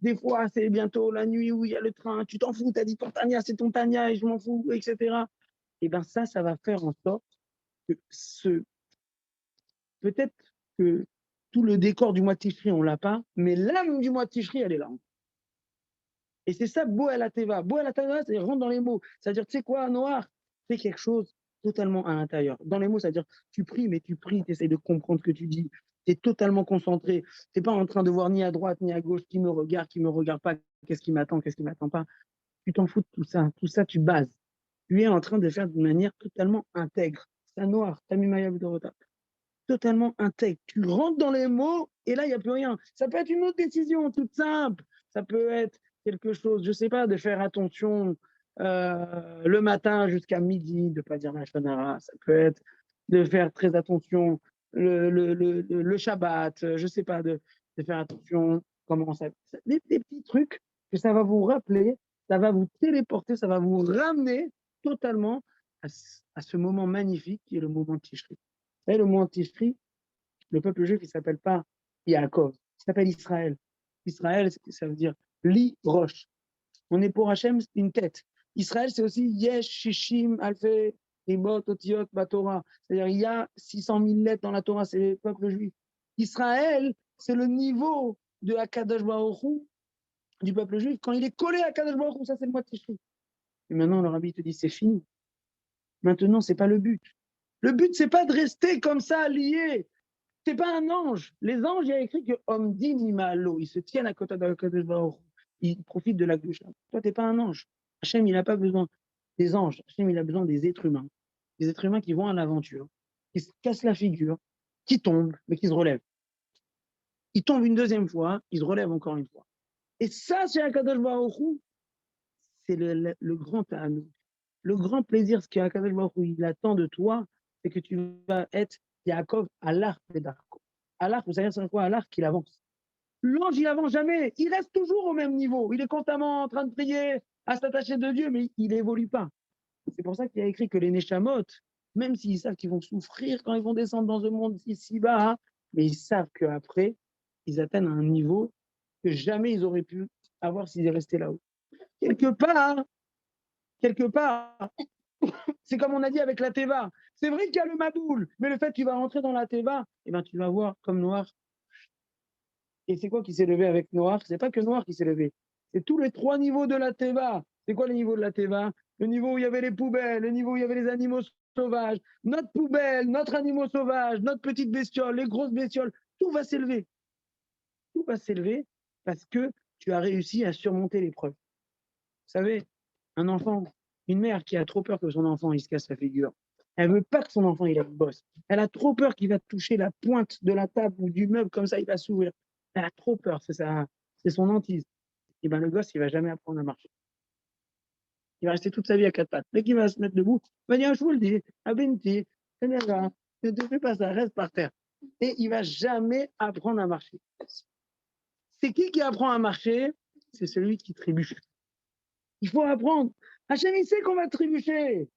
Des fois, c'est bientôt la nuit où il y a le train, tu t'en fous, tu as dit ton Tania, c'est ton Tania et je m'en fous, etc. Et bien ça va faire en sorte que peut-être que tout le décor du mois de Tishri, on ne l'a pas, mais l'âme du mois de Tishri, elle est là. Et c'est ça, Bo El Ateva. Bo El Ateva, c'est rentre dans les mots. C'est-à-dire, tu sais quoi, Noir, fais quelque chose totalement à l'intérieur. Dans les mots, c'est-à-dire, tu pries, mais tu pries, tu essaies de comprendre ce que tu dis. Tu es totalement concentré. Tu n'es pas en train de voir ni à droite, ni à gauche, qui me regarde pas, qu'est-ce qui m'attend, qu'est-ce qui ne m'attend pas. Tu t'en fous de tout ça. Tout ça, tu bases. Tu es en train de faire d'une manière totalement intègre. C'est un Noir, Tamimaya Vidorota. totalement intègre. Tu rentres dans les mots et là, il n'y a plus rien. Ça peut être une autre décision toute simple. Ça peut être quelque chose, je ne sais pas, de faire attention le matin jusqu'à midi, de ne pas dire la shonara. Ça peut être de faire très attention le Shabbat, je ne sais pas, de faire attention comment ça. Des petits trucs que ça va vous rappeler, ça va vous téléporter, ça va vous ramener totalement à ce moment magnifique qui est le moment de Tishri. Et le moment de Tishri, le peuple juif, il ne s'appelle pas Yaakov, il s'appelle Israël. Israël, ça veut dire li roche. On est pour Hachem, c'est une tête. Israël, c'est aussi Yesh, Shishim, Alfe, Ribot, Otiot, Batora. C'est-à-dire, il y a 600 000 lettres dans la Torah, c'est le peuple juif. Israël, c'est le niveau de Akadosh Baruch Hu, du peuple juif. Quand il est collé à Akadosh Baruch Hu, ça, c'est le mois de Tishri. Et maintenant, le rabbi te dit, c'est fini. Maintenant, ce n'est pas le but. Le but, ce n'est pas de rester comme ça, lié. Tu n'es pas un ange. Les anges, il y a écrit que Omdim Imalo, ils se tiennent à côté de Akadosh Baruch Hu. Ils profitent de la gauche. Toi, tu n'es pas un ange. Hachem, il n'a pas besoin des anges. Hachem, il a besoin des êtres humains. Des êtres humains qui vont à l'aventure, qui se cassent la figure, qui tombent, mais qui se relèvent. Ils tombent une deuxième fois, ils se relèvent encore une fois. Et ça, c'est Akadosh Baruch Hu, c'est le grand ta'anoug. Le grand plaisir, ce qu'Akadosh Baruch Hu, il attend de toi, c'est que tu vas être Yaakov à l'arc de Darko. À l'arc, vous savez, c'est quoi? À l'arc, il avance. L'ange, il avance jamais. Il reste toujours au même niveau. Il est constamment en train de prier, à s'attacher de Dieu, mais il n'évolue pas. C'est pour ça qu'il y a écrit que les Neshamot, même s'ils savent qu'ils vont souffrir quand ils vont descendre dans un monde ici bas, hein, mais ils savent qu'après, ils atteignent un niveau que jamais ils auraient pu avoir s'ils restaient là-haut. Quelque part, c'est comme on a dit avec la Teva. C'est vrai qu'il y a le Maboul, mais le fait que tu vas rentrer dans la Teva, eh ben, tu vas voir comme Noir. Et c'est quoi qui s'est levé avec Noir? C'est pas que Noir qui s'est levé. C'est tous les 3 niveaux de la Teva. C'est quoi les niveaux de la Teva? Le niveau où il y avait les poubelles, le niveau où il y avait les animaux sauvages, notre poubelle, notre animaux sauvage, notre petite bestiole, les grosses bestioles, tout va s'élever. Tout va s'élever parce que tu as réussi à surmonter l'épreuve. Vous savez, un enfant, une mère qui a trop peur que son enfant il se casse la figure, elle veut pas que son enfant il ait une bosse. Elle a trop peur qu'il va toucher la pointe de la table ou du meuble comme ça, il va s'ouvrir. Elle a trop peur, c'est son hantise. Et ben le gosse, il va jamais apprendre à marcher. Il va rester toute sa vie à 4 pattes. Dès qu'il va se mettre debout, il va dire, je vous le dis, Abenti, ne te fais pas ça, reste par terre. Et il va jamais apprendre à marcher. C'est qui apprend à marcher? C'est celui qui trébuche. Il faut apprendre. Hachem, il sait qu'on va trébucher.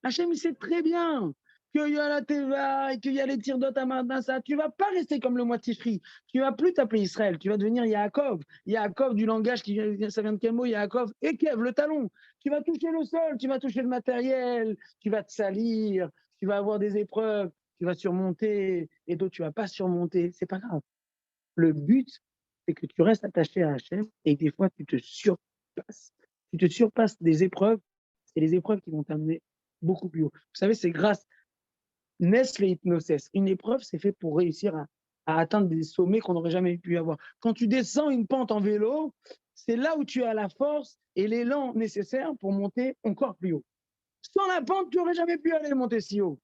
Hachem, il sait très bien qu'il y a la Teva et qu'il y a les tirs d'Otamadnassa. Tu ne vas pas rester comme le mois de Tishri. Tu ne vas plus t'appeler Israël. Tu vas devenir Yaakov. Yaakov du langage, ça vient de quel mot? Yaakov. Ekev, le talon. Tu vas toucher le sol, tu vas toucher le matériel, tu vas te salir, tu vas avoir des épreuves, tu vas surmonter et d'autres, tu ne vas pas surmonter. Ce n'est pas grave. Le but, c'est que tu restes attaché à Hachem et des fois, tu te surpasses. Tu te surpasses des épreuves. C'est les épreuves qui vont t'amener beaucoup plus haut. Vous savez, c'est grâce naissent les hypnoses. Une épreuve, c'est fait pour réussir à atteindre des sommets qu'on n'aurait jamais pu avoir. Quand tu descends une pente en vélo, c'est là où tu as la force et l'élan nécessaire pour monter encore plus haut. Sans la pente, tu n'aurais jamais pu aller monter si haut.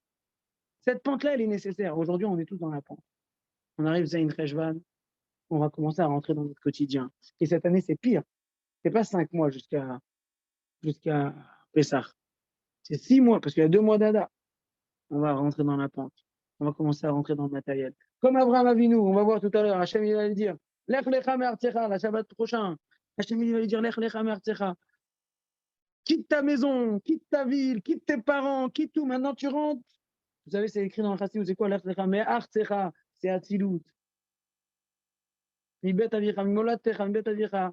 Cette pente-là, elle est nécessaire. Aujourd'hui, on est tous dans la pente. On arrive à une Rejvan, on va commencer à rentrer dans notre quotidien. Et cette année, c'est pire. C'est pas 5 mois jusqu'à Pessah. C'est 6 mois, parce qu'il y a 2 mois d'Ada. On va rentrer dans la pente. On va commencer à rentrer dans le matériel. Comme Abraham Avinu, on va voir tout à l'heure, Hachem il va lui dire, Lech lecha me'artzecha, la Shabbat prochain. Hachem il va lui dire, Lech lecha me'artzecha. Quitte ta maison, quitte ta ville, quitte tes parents, quitte tout. Maintenant tu rentres. Vous savez, c'est écrit dans le Chassidut, c'est quoi Lech lecha me'artzecha? C'est Atzilut. Mibet avicha, mimolattecha, mibet avicha.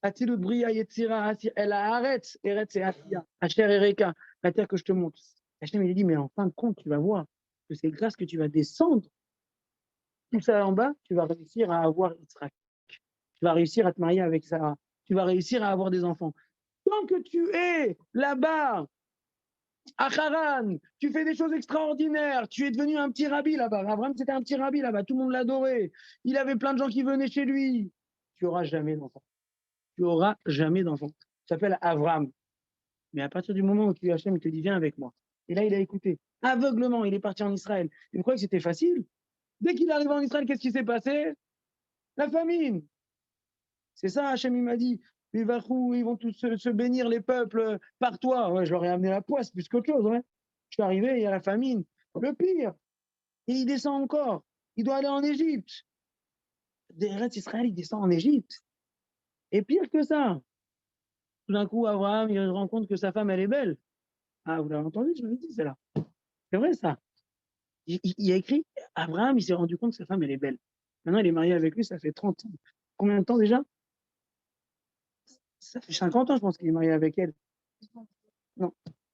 Atzilut bria yetzira, el haaretz, eretz c'est Asiya. Asher ereka, la terre que je te montre. Hachem il dit, mais en fin de compte, tu vas voir que c'est grâce que tu vas descendre tout ça en bas, tu vas réussir à avoir Yitzhak. Tu vas réussir à te marier avec Sarah. Tu vas réussir à avoir des enfants. Tant que tu es là-bas, à Haran, tu fais des choses extraordinaires. Tu es devenu un petit rabbi là-bas. Abraham, c'était un petit rabbi là-bas. Tout le monde l'adorait. Il avait plein de gens qui venaient chez lui. Tu n'auras jamais d'enfant. Tu n'auras jamais d'enfant. Ça s'appelle Avram. Mais à partir du moment où tu es Hachem, il te dit, viens avec moi. Et là, il a écouté. Aveuglement, il est parti en Israël. Il croyait que c'était facile. Dès qu'il est arrivé en Israël, qu'est-ce qui s'est passé? La famine. C'est ça, Hachem, il m'a dit. Ils vont tous se bénir, les peuples, par toi. Ouais, je leur ai amené la poisse plus qu'autre chose. Ouais. Je suis arrivé, il y a la famine. Le pire. Et il descend encore. Il doit aller en Égypte. D'Eretz Israël, il descend en Égypte. Et pire que ça. Tout d'un coup, Abraham, il se rend compte que sa femme, elle est belle. Ah, vous l'avez entendu, je vous l'ai dit, c'est là. C'est vrai, ça. Il a écrit, Abraham, il s'est rendu compte que sa femme, elle est belle. Maintenant, il est marié avec lui, ça fait 30 ans. Combien de temps déjà? Ça fait 50 ans, je pense qu'il est marié avec elle. Non.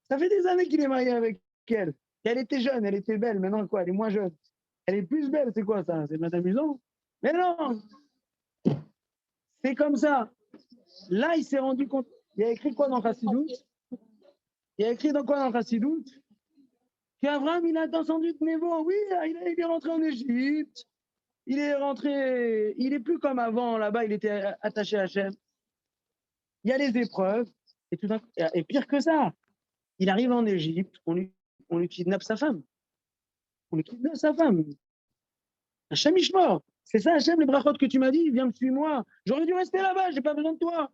Ça fait des années qu'il est marié avec elle. Et elle était jeune, elle était belle. Maintenant, quoi, elle est moins jeune. Elle est plus belle, c'est quoi ça? C'est pas amusant? Mais non, c'est comme ça. Là, il s'est rendu compte. Il a écrit quoi dans Chassidout? Il a écrit dans quoi dans Chassidout? Qu'Abraham, il a descendu de Nebo. Oui, il est rentré en Égypte. Il est rentré. Il est plus comme avant. Là-bas, il était attaché à Hachem. Il y a les épreuves. Et, tout d'un coup, et pire que ça, il arrive en Égypte. On lui kidnappe sa femme. On lui kidnappe sa femme. Hachem Ishmor. C'est ça, Hachem, les brachot que tu m'as dit. Viens, suis-moi. J'aurais dû rester là-bas. J'ai pas besoin de toi.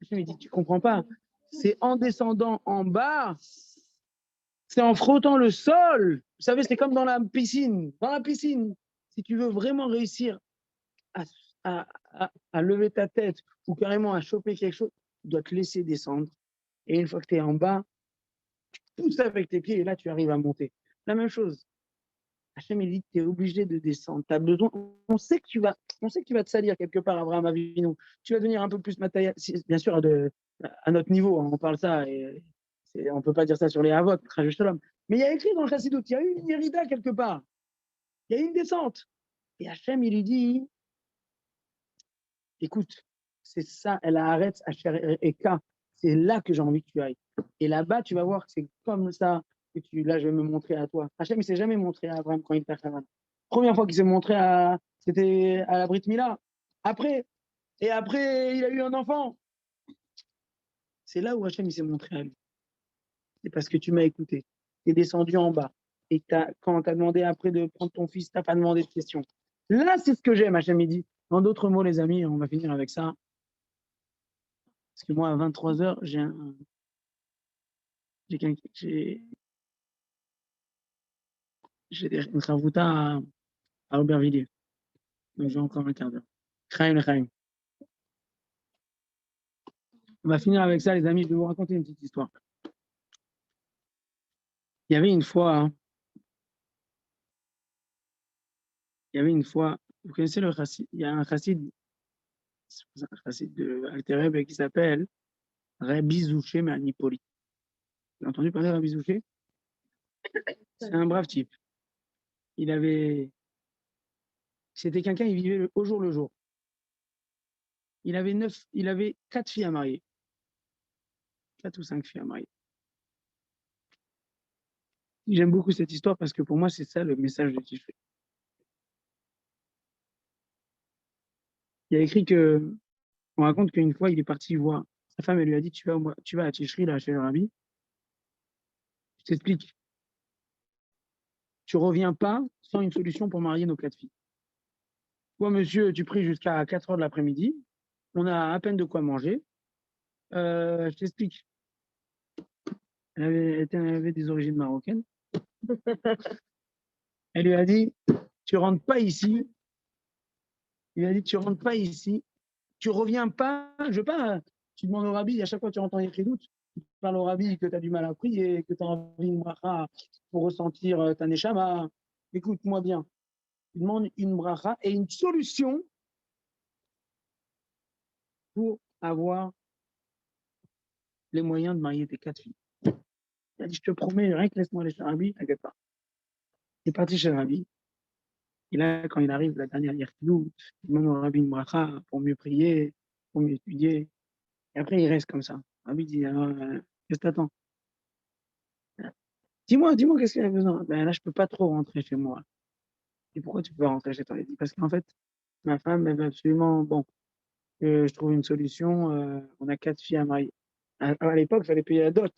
Hachem, il dit, tu comprends pas. C'est en descendant en bas. C'est en frottant le sol. Vous savez, c'est comme dans la piscine. Dans la piscine, si tu veux vraiment réussir à, à lever ta tête ou carrément à choper quelque chose, tu dois te laisser descendre. Et une fois que tu es en bas, tu pousses avec tes pieds et là, tu arrives à monter. La même chose. Hachem, il dit que tu es obligé de descendre. Tu as besoin. On sait que tu vas te salir quelque part, Abraham Avinu. Tu vas devenir un peu plus matériel. Bien sûr, à notre niveau, on parle ça. Et on ne peut pas dire ça sur les Havot, mais il y a écrit dans le Chassidut, il y a eu une Yerida quelque part. Il y a eu une descente. Et Hachem, il lui dit, écoute, c'est ça, elle arrête Asher Eka. C'est là que j'ai envie que tu ailles. Et là-bas, tu vas voir que c'est comme ça que là, je vais me montrer à toi. Hachem, il ne s'est jamais montré à Abraham quand il était à Haran. Première fois qu'il s'est montré c'était à la Brit Mila. Après, et après, il a eu un enfant. C'est là où Hachem, il s'est montré à lui. C'est parce que tu m'as écouté. Tu es descendu en bas. Et quand on t'a demandé après de prendre ton fils, tu n'as pas demandé de questions. Là, c'est ce que j'aime, Hachem, il dit. En d'autres mots, les amis, on va finir avec ça. Parce que moi, à 23h, j'ai une chavouta à Aubervilliers. Donc, j'ai encore un quart d'heure. Chaim, Chaim. On va finir avec ça, les amis. Je vais vous raconter une petite histoire. Il y avait une fois, vous connaissez le chassid, il y a un chassid de Alter Rebbe qui s'appelle Rabbi Zouché Manipoli. Vous avez entendu parler de Rabbi Zouché? C'est un brave type. C'était quelqu'un, il vivait au jour le jour. Il avait 4 filles à marier. 4 ou 5 filles à marier. J'aime beaucoup cette histoire parce que pour moi, c'est ça le message de Tifré. Il y a écrit on raconte qu'une fois, il est parti voir. Sa femme, elle lui a dit, tu vas à Tishri, là, chez le rabbi. Je t'explique. Tu reviens pas sans une solution pour marier nos 4 filles. Toi, monsieur, tu pries jusqu'à 4 heures de l'après-midi. On a à peine de quoi manger. Je t'explique. Elle avait des origines marocaines. Elle lui a dit, tu rentres pas ici. Il lui a dit, tu rentres pas ici. Tu reviens pas. Je veux pas. Tu demandes au rabbi, à chaque fois que tu entends écrit doute, tu parles au rabbi que tu as du mal à prier, que tu as envie de bracha pour ressentir ta neshama. Écoute-moi bien. Tu demandes une bracha et une solution pour avoir les moyens de marier tes 4 filles. Il a dit, je te promets, rien que laisse-moi aller chez le rabbi, t'inquiète pas. Il est parti chez le rabbi. Et là, quand il arrive, la dernière Yerkidou, il demande au rabbi une bracha pour mieux prier, pour mieux étudier. Et après, il reste comme ça. Le rabbi dit, qu'est-ce que t'attends? Dis-moi, qu'est-ce qu'il a besoin? Ben là, je peux pas trop rentrer chez moi. Et pourquoi tu peux pas rentrer chez toi? Il dit, parce qu'en fait, ma femme, elle veut absolument, que je trouve une solution. On a 4 filles à marier. À l'époque, il fallait payer la dot.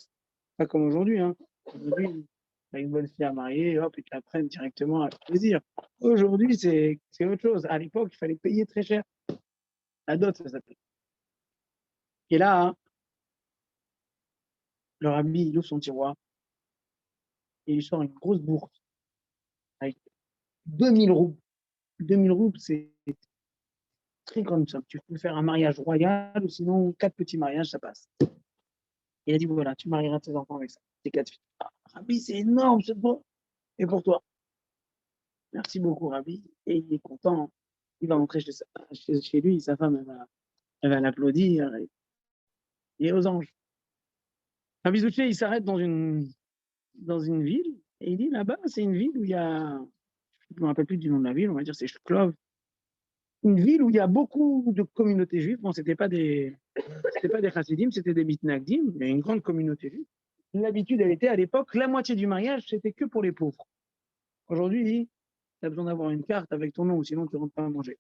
Pas comme aujourd'hui, hein. Aujourd'hui, tu as une bonne fille à marier, hop, ils te la prennent directement avec plaisir. Aujourd'hui, c'est autre chose. À l'époque, il fallait payer très cher. La dot, ça s'appelle. Et là, hein, le rabbi, il ouvre son tiroir et il sort une grosse bourse avec 2000 roubles. 2000 roubles, c'est très comme ça. Tu peux faire un mariage royal ou sinon 4 petits mariages, ça passe. Il a dit voilà, tu marieras tes enfants avec ça, tes 4 filles. Ah, Rabbi, c'est énorme, c'est beau. Et pour toi, merci beaucoup, Rabbi. Et il est content. Il va rentrer chez lui, sa femme, elle va l'applaudir. Et aux anges. Rabbi Zouché, il s'arrête dans une ville et il dit là-bas, c'est une ville où il y a, je ne me rappelle plus du nom de la ville, on va dire c'est Shklov, une ville où il y a beaucoup de communautés juives. Bon, c'était pas des chassidim, c'était des mitnagdim, mais une grande communauté juive. L'habitude, elle était à l'époque, la moitié du mariage, c'était que pour les pauvres. Aujourd'hui, tu as besoin d'avoir une carte avec ton nom, sinon tu ne rentres pas à manger.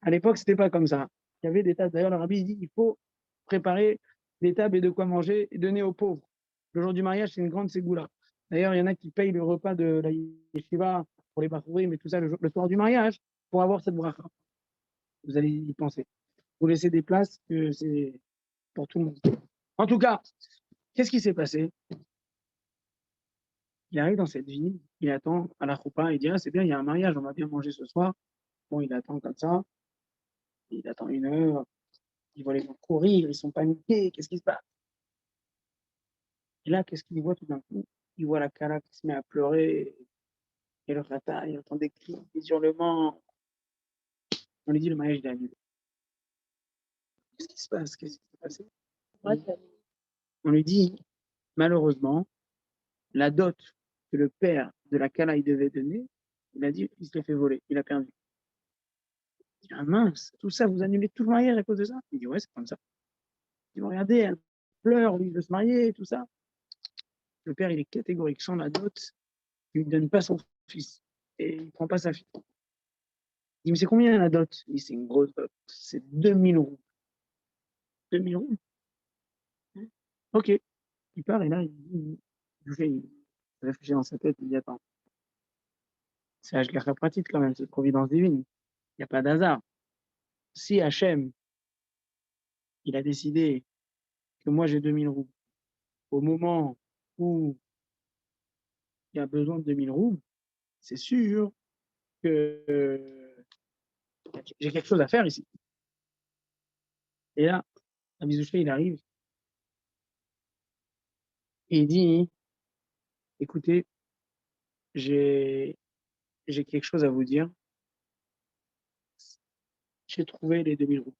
À l'époque, c'était pas comme ça. Il y avait des tables. D'ailleurs, le rabbi, il dit il faut préparer des tables et de quoi manger et donner aux pauvres. Le jour du mariage, c'est une grande ségoula. D'ailleurs, il y en a qui payent le repas de la yeshiva pour les bachourim et tout ça le soir du mariage pour avoir cette bracha. Vous allez y penser. Vous laissez des places que c'est pour tout le monde. En tout cas, qu'est-ce qui s'est passé? Il arrive dans cette ville, il attend à la choupa, il dit ah, c'est bien, il y a un mariage, on va bien manger ce soir. Bon, il attend comme ça, il attend 1 heure, il voit les gens courir, ils sont paniqués, qu'est-ce qui se passe? Et là, qu'est-ce qu'il voit tout d'un coup? Il voit la Kala qui se met à pleurer, et le Khata, il entend des cris, des hurlements. On lui dit le mariage est annulé. Qu'est-ce qui se passe? Qu'est-ce qui s'est passé? On lui dit, malheureusement, la dot que le père de la Kala il devait donner, il a dit, il se l'est fait voler, il a perdu. Il dit, ah mince, tout ça, vous annulez tout le mariage à cause de ça? Il dit, ouais, c'est comme ça. Ils vont regarder, elle pleure, lui, il veut se marier, tout ça. Le père, il est catégorique, sans la dot, il ne donne pas son fils, et il ne prend pas sa fille. Il dit, mais c'est combien la dot? Il dit, c'est une grosse dot, c'est 2000 euros. 2000 euros? Ok. Il part, et là, il réfléchit dans sa tête, il dit, attends, c'est Ashgacha pratique quand même, c'est providence divine. Il n'y a pas d'hasard. Si Hachem, il a décidé que moi j'ai 2000 roubles, au moment où il y a besoin de 2000 roubles, c'est sûr que j'ai quelque chose à faire ici. Et là, Abizouché, il arrive et il dit, écoutez, j'ai quelque chose à vous dire. J'ai trouvé les 2000 roubles.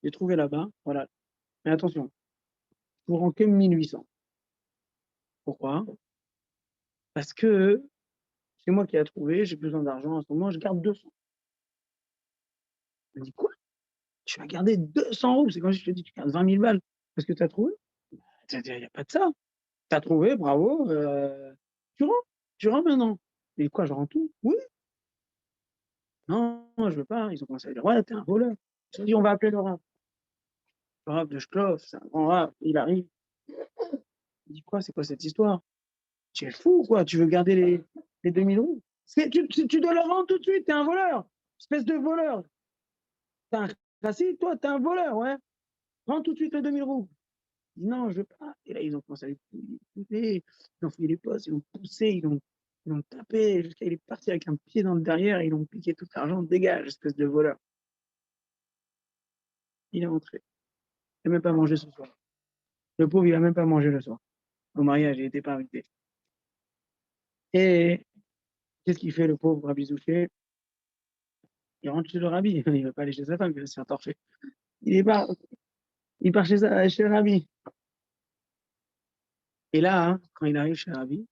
J'ai trouvé là-bas, voilà. Mais attention, je vous rends que 1800. Pourquoi? Parce que c'est moi qui ai trouvé, j'ai besoin d'argent en ce moment, je garde 200. Il me dit, quoi? Tu vas garder 200 roubles? C'est quand je te dis, tu gardes 20 000 balles parce que tu as trouvé? Il n'y a pas de ça. Tu as trouvé, bravo. Tu rends? Tu rends maintenant? Mais quoi, je rends tout? Oui. Non, je veux pas. Ils ont commencé à dire, ouais, t'es un voleur. Ils ont dit, on va appeler le Rav. Le Rav de Shklov, c'est un grand Rav. Il arrive. Il dit, quoi, c'est quoi cette histoire? Tu es fou ou quoi? Tu veux garder les 2000 roubles? Tu dois le rendre tout de suite, t'es un voleur. Espèce de voleur. T'es un raciste, toi, t'es un voleur, ouais. Rends tout de suite les 2000 roubles. Il dit, non, je veux pas. Et là, ils ont commencé à lui pousser. Ils ont fouillé les postes, ils l'ont poussé, ils l'ont tapé, jusqu'à il est parti avec un pied dans le derrière, et ils l'ont piqué tout l'argent. Dégage, espèce de voleur. Il est rentré. Il n'a même pas mangé ce soir. Le pauvre, il n'a même pas mangé le soir. Au mariage, il n'était pas invité. Et qu'est-ce qu'il fait, le pauvre Rabbi Zouché? Il rentre chez le rabbi. Il ne va pas aller chez sa femme, il va se faire torcher. Il part, il part chez le rabbi. Et là, hein, quand il arrive chez le rabbi,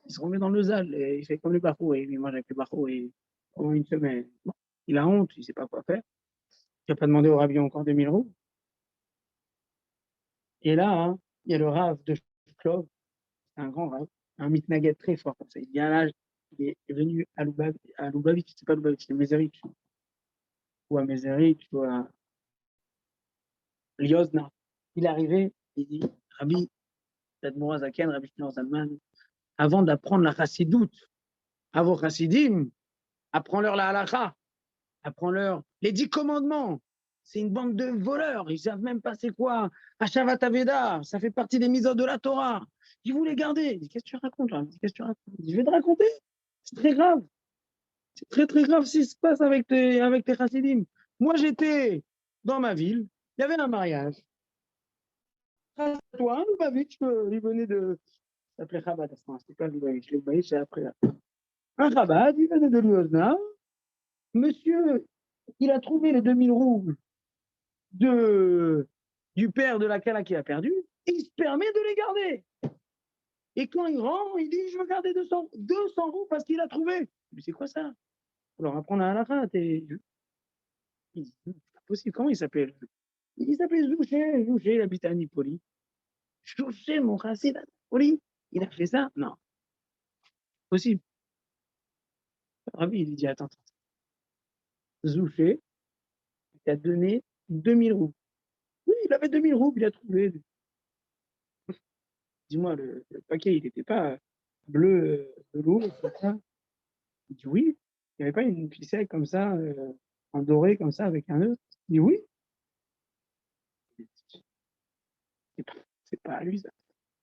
il se remet dans le zal et il fait comme les barreaux et il mange avec les barreaux et pendant 1 semaine. Bon, il a honte, il ne sait pas quoi faire. Il n'a pas demandé au rabbi encore 2000 roubles. Et là, hein, il y a le Rav de Shklov, un grand Rav, un mitnaget très fort comme ça. Il vient là, il est venu à Lubavitch, c'est pas Lubavitch, c'est Mézérich, ou à Mézérich, ou à Liozna. Il est arrivé, il dit, Rabbi, l'Admoura Zaken, Rabbi Shneur Zalman, avant d'apprendre la chassidoute à vos chassidim, apprends-leur la halakha, apprends-leur les 10 commandements. C'est une bande de voleurs, ils savent même pas c'est quoi. Hashavat Aveda, ça fait partie des mises de la Torah. Ils voulaient garder. Il dit, qu'est-ce que tu racontes là? Qu'est-ce que tu racontes? Il dit, je vais te raconter. C'est très grave. C'est très très grave ce qui se passe avec tes chassidim. Moi j'étais dans ma ville, il y avait un mariage. Toi, un Lubavitch, il venait de. Ça s'appelait Chabad à ce moment, c'était pas Lubavitch. Lubavitch, c'est après. Un Chabad, il venait de Liozna. Monsieur, il a trouvé les 2000 roubles du père de la Kala qui a perdu, et il se permet de les garder. Et quand il rend, il dit, je veux garder 200 roubles parce qu'il a trouvé. Mais c'est quoi ça? Faut leur apprendre à la fin. Il dit, c'est pas possible. Comment il s'appelle? Il s'appelle Zouché. Zouché, il habite à Nipoli. Zouché, mon chassid à Nipoli. Il a fait ça? Non, possible. Rabbi, il lui dit, attends. Zouché, il t'a donné 2000 roubles. Oui, il avait 2000 roubles, il a trouvé. Dis-moi, le paquet, il n'était pas bleu, velours, comme ça. Il dit oui. Il n'y avait pas une ficelle comme ça, en doré, comme ça, avec un nœud. Il dit oui. C'est pas à lui, ça.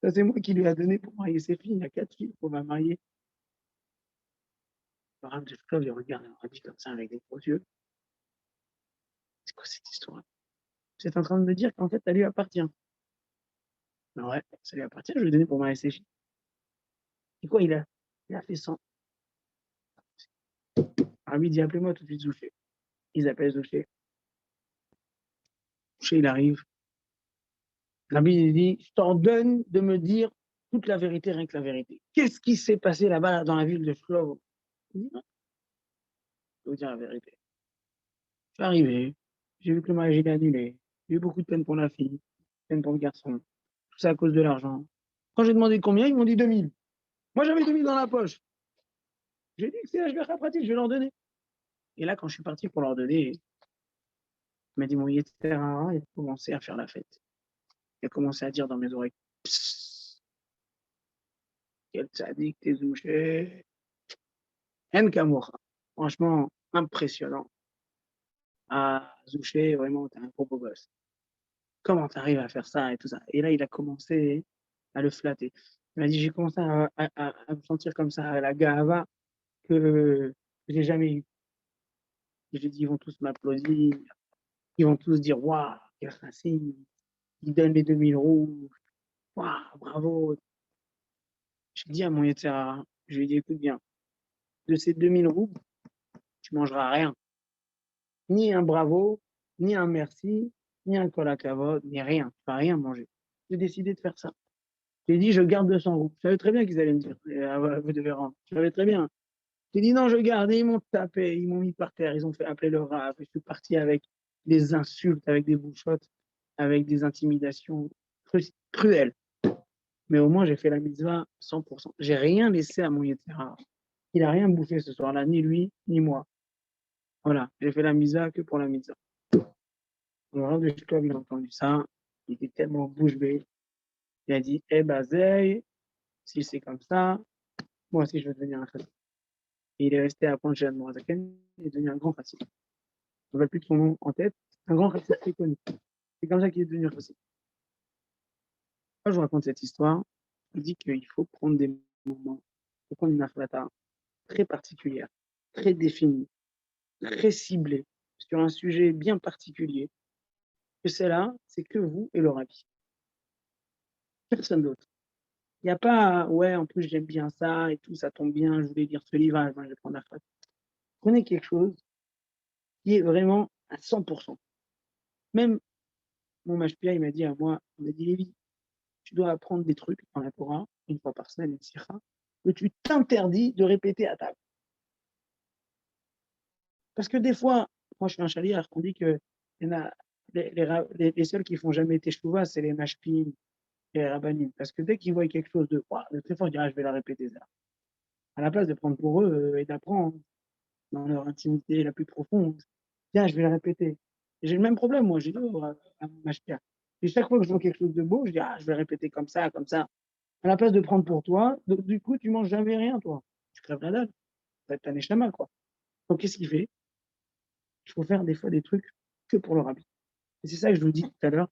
Ça, c'est moi qui lui a donné pour marier ses filles. Il y a 4 filles qu'on va marier. Le Rav de Shkov, il regarde un rabbi comme ça, avec des gros yeux. C'est quoi cette histoire? C'est en train de me dire qu'en fait, ça lui appartient. Ben ouais, ça lui appartient, je lui ai donné pour marier ses filles. Et quoi, il a fait 100. Rabbi dit, appelez-moi tout de suite Zouché. Ils appellent Zouché. Zouché, il arrive. Rabbi il dit, je t'ordonne de me dire toute la vérité, rien que la vérité. Qu'est-ce qui s'est passé là-bas, dans la ville de Shklov? Il dit, non, je vais vous dire la vérité. Je suis arrivé, j'ai vu que le mariage est annulé. J'ai eu beaucoup de peine pour la fille, peine pour le garçon. Tout ça à cause de l'argent. Quand j'ai demandé combien, ils m'ont dit 2000. Moi, j'avais 2000 dans la poche. J'ai dit que c'est HBK pratique, je vais leur donner. Et là, quand je suis parti pour leur donner, il m'a dit, mon Yetzirah, il a commencé à faire la fête. Il a commencé à dire dans mes oreilles, psst, quel tzaddik t'es Zouché. En Kamoura. Franchement, impressionnant. Ah, Zouché, vraiment, t'es un gros beau gosse. Comment t'arrives à faire ça et tout ça? Et là, il a commencé à le flatter. Il m'a dit, j'ai commencé à me sentir comme ça, à la gava que j'ai jamais eu. J'ai dit, ils vont tous m'applaudir, ils vont tous dire, waouh, quel racine, il donne les 2000 rouges, waouh, bravo. J'ai dit à mon Yetzirah, je lui ai dit, écoute bien, de ces 2000 roubles, tu mangeras rien. Ni un bravo, ni un merci, ni un kolakavod, ni rien. Tu vas rien manger. J'ai décidé de faire ça. J'ai dit, je garde 200 roubles. Je savais très bien qu'ils allaient me dire, vous devez rendre. Je savais très bien. J'ai dit, non, je garde. Et ils m'ont tapé, ils m'ont mis par terre, ils ont fait appeler le Rav. Je suis parti avec des insultes, avec des bouchottes, avec des intimidations cruelles. Mais au moins, j'ai fait la mitzvah 100%. J'ai rien laissé à mon Yetzirah. Il n'a rien bouffé ce soir-là, ni lui, ni moi. Voilà, j'ai fait la mitzvah que pour la mitzvah. Le Rav de Shkov, il a entendu ça. Il était tellement bouche bée. Il a dit, eh ben, Zey, si c'est comme ça, moi aussi, je vais devenir un chassid. Et il est resté à Panché Admorazaken, il est devenu un grand chassid. Je ne plus de son nom en tête. Un grand chassid très connu. C'est comme ça qu'il est devenu un chassid. Quand je vous raconte cette histoire, je dis qu'il faut prendre des moments, il faut prendre une akhlata très particulière, très définie, très ciblée, sur un sujet bien particulier. Que c'est là, c'est que vous et le rabbi. Personne d'autre. Il n'y a pas, ouais, en plus j'aime bien ça et tout, ça tombe bien, je voulais lire ce livre, je vais prendre la phrase. Prenez quelque chose qui est vraiment à 100%. Même mon mashpia, il m'a dit à moi, il m'a dit, Lévi, tu dois apprendre des trucs dans la Torah, une fois par semaine, une sikha, que tu t'interdis de répéter à table. Parce que des fois, moi je suis un chaliar, on dit que les seuls qui font jamais teshuva, c'est les mashpim et les rabbanim. Parce que dès qu'ils voient quelque chose de très fort, ils disent, ah, je vais la répéter ça. À la place de prendre pour eux et d'apprendre dans leur intimité la plus profonde, tiens, je vais le répéter. J'ai le même problème, moi, j'ai dit à mon mashpia. Et chaque fois que je vois quelque chose de beau, je dis, ah, je vais le répéter comme ça, comme ça. À la place de prendre pour toi, du coup, tu manges jamais rien, toi. Tu crèves la dalle. Ça va être ta neshama, quoi. Donc, qu'est-ce qu'il fait? Il faut faire des fois des trucs que pour le rabbi. Et c'est ça que je vous dis tout à l'heure.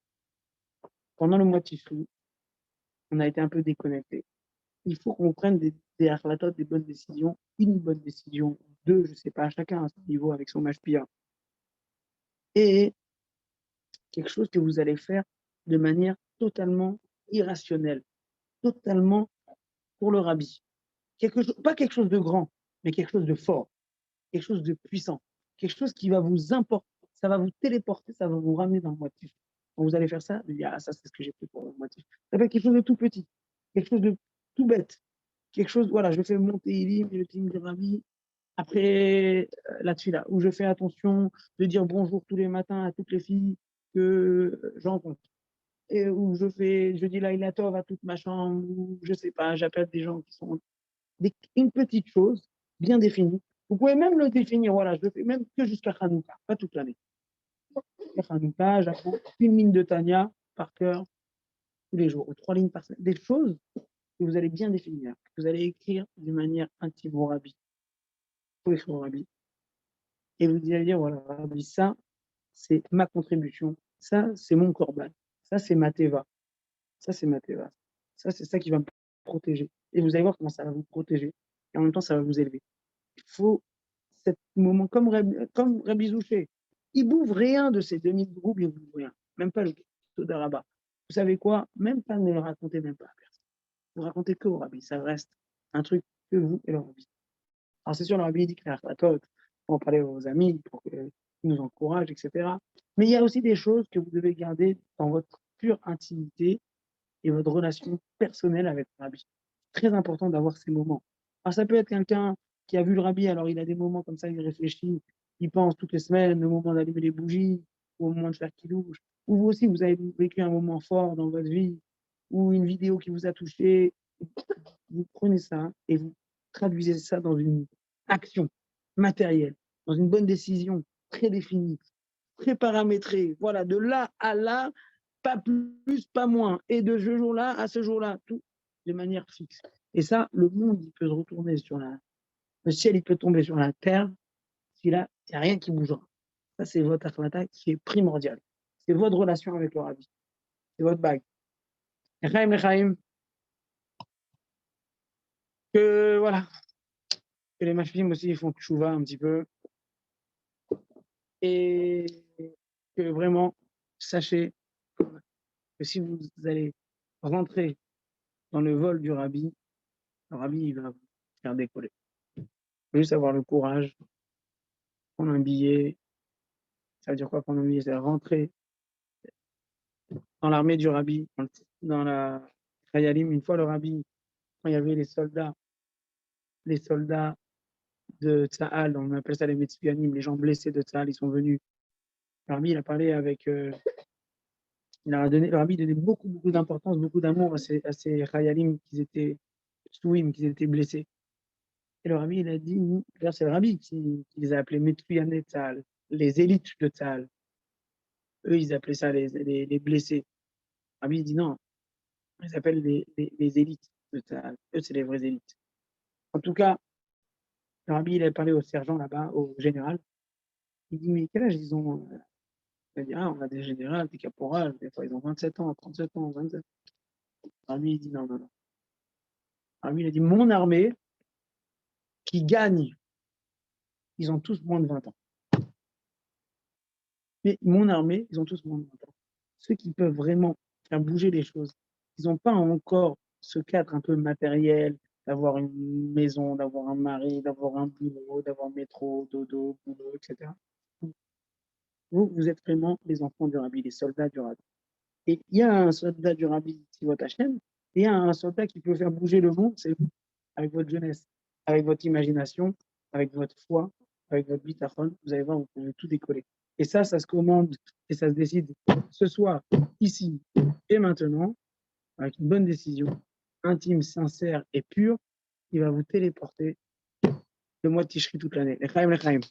Pendant le mois de Tishri, on a été un peu déconnecté. Il faut qu'on prenne des achlatot, des bonnes décisions, une bonne décision, deux, je sais pas, chacun à son niveau avec son mashpia. Et quelque chose que vous allez faire de manière totalement irrationnelle, totalement pour le rabbi. Pas quelque chose de grand, mais quelque chose de fort, quelque chose de puissant, quelque chose qui va vous importer, ça va vous téléporter, ça va vous ramener dans le motif. Quand vous allez faire ça, vous dites, ah, ça c'est ce que j'ai fait pour le motif. Ça va être quelque chose de tout petit, quelque chose de tout bête, quelque chose, voilà, je fais monter Ilim et le team de rabbi après la tfila, où je fais attention de dire bonjour tous les matins à toutes les filles que j'en rencontre. Et où je dis Laila Tov à toute ma chambre, ou je sais pas, j'appelle des gens qui sont une petite chose bien définie. Vous pouvez même le définir, voilà, je le fais même que jusqu'à Hanouka, pas toute l'année. Jusqu'à Hanouka, j'apprends une ligne de Tania par cœur tous les jours, ou 3 lignes par semaine. Des choses que vous allez bien définir, que vous allez écrire d'une manière intime au rabbi. Il faut écrire au rabbi. Et vous allez dire, voilà, rabbi, ça, c'est ma contribution. Ça, c'est mon korban. Ça, c'est ma teva. Ça, c'est ma teva. Ça, c'est ça qui va me protéger. Et vous allez voir comment ça va vous protéger. Et en même temps, ça va vous élever. Il faut cet moment, comme Rabbi Zouché. Il bouffe rien de ces 2000 groupes, il ne bouffe rien. Même pas le gâteau d'Araba. Vous savez quoi? Même pas, ne le racontez même pas à personne. Vous racontez que au Rabbi. Ça reste un truc que vous et le Rabbi. Alors, c'est sûr, le Rabbi dit que la pour en parler aux amis, pour qu'ils nous encouragent, etc. Mais il y a aussi des choses que vous devez garder dans votre pure intimité et votre relation personnelle avec le Rabbi. C'est très important d'avoir ces moments. Alors, ça peut être quelqu'un qui a vu le Rabbi, alors il a des moments comme ça, il réfléchit, il pense toutes les semaines, au moment d'allumer les bougies, ou au moment de faire kilouche. Ou vous aussi, vous avez vécu un moment fort dans votre vie, ou une vidéo qui vous a touché. Vous prenez ça et vous traduisez ça dans une action matérielle, dans une bonne décision très définie, très paramétrée. Voilà, de là à là, pas plus, pas moins. Et de ce jour-là à ce jour-là, tout de manière fixe. Et ça, le monde, il peut se retourner sur le ciel, il peut tomber sur la terre. Si là, il n'y a rien qui bougera. Ça, c'est votre akhlata qui est primordial. C'est votre relation avec le rabbi. C'est votre bague. Lechaim, lechaim. Que voilà, que les machines aussi ils font tchouva un petit peu. Et que vraiment, sachez que si vous allez rentrer dans le vol du rabbi, le rabbi il va vous faire décoller. Il faut juste avoir le courage, prendre un billet. Ça veut dire quoi prendre un billet? C'est rentrer dans l'armée du rabbi, dans la Khayalim. Une fois le rabbi, quand il y avait les soldats de Tsahal, on appelle ça les Metsuyanim, les gens blessés de Tsahal, ils sont venus. Le rabbi, il a parlé avec le rabbi donnait beaucoup d'importance, beaucoup d'amour à ces Khayalim qui étaient Souim, qui étaient blessés. Et le rabbi, il a dit, d'ailleurs, c'est le rabbi qui les a appelés Metsuyané Tzahal, les élites de Tzahal. Eux, ils appelaient ça les blessés. Le rabbi, il dit non, ils appellent les élites de Tzahal. Eux, c'est les vraies élites. En tout cas, le rabbi, il a parlé au sergent là-bas, au général. Il dit, mais quel âge ils ont? Il a dit, ah, on a des générales, des caporales, des fois ils ont 27 ans, 37 ans, 27. Le rabbi, il dit, non. Le rabbi, il a dit, mon armée, qui gagne, ils ont tous moins de 20 ans. Mais mon armée, ils ont tous moins de 20 ans. Ceux qui peuvent vraiment faire bouger les choses, ils n'ont pas encore ce cadre un peu matériel, d'avoir une maison, d'avoir un mari, d'avoir un bureau, d'avoir métro, dodo, boulot, etc. Vous êtes vraiment les enfants du rabbi, les soldats du rabbi. Et il y a un soldat du rabbi, qui votre Hachem, et il y a un soldat qui peut faire bouger le monde, c'est vous, avec votre jeunesse, avec votre imagination, avec votre foi, avec votre bitachon, vous allez voir, vous pouvez tout décoller. Et ça se commande et ça se décide ce soir, ici et maintenant, avec une bonne décision, intime, sincère et pure, qui va vous téléporter le mois de Tishri toute l'année. Lechaim, lechaim.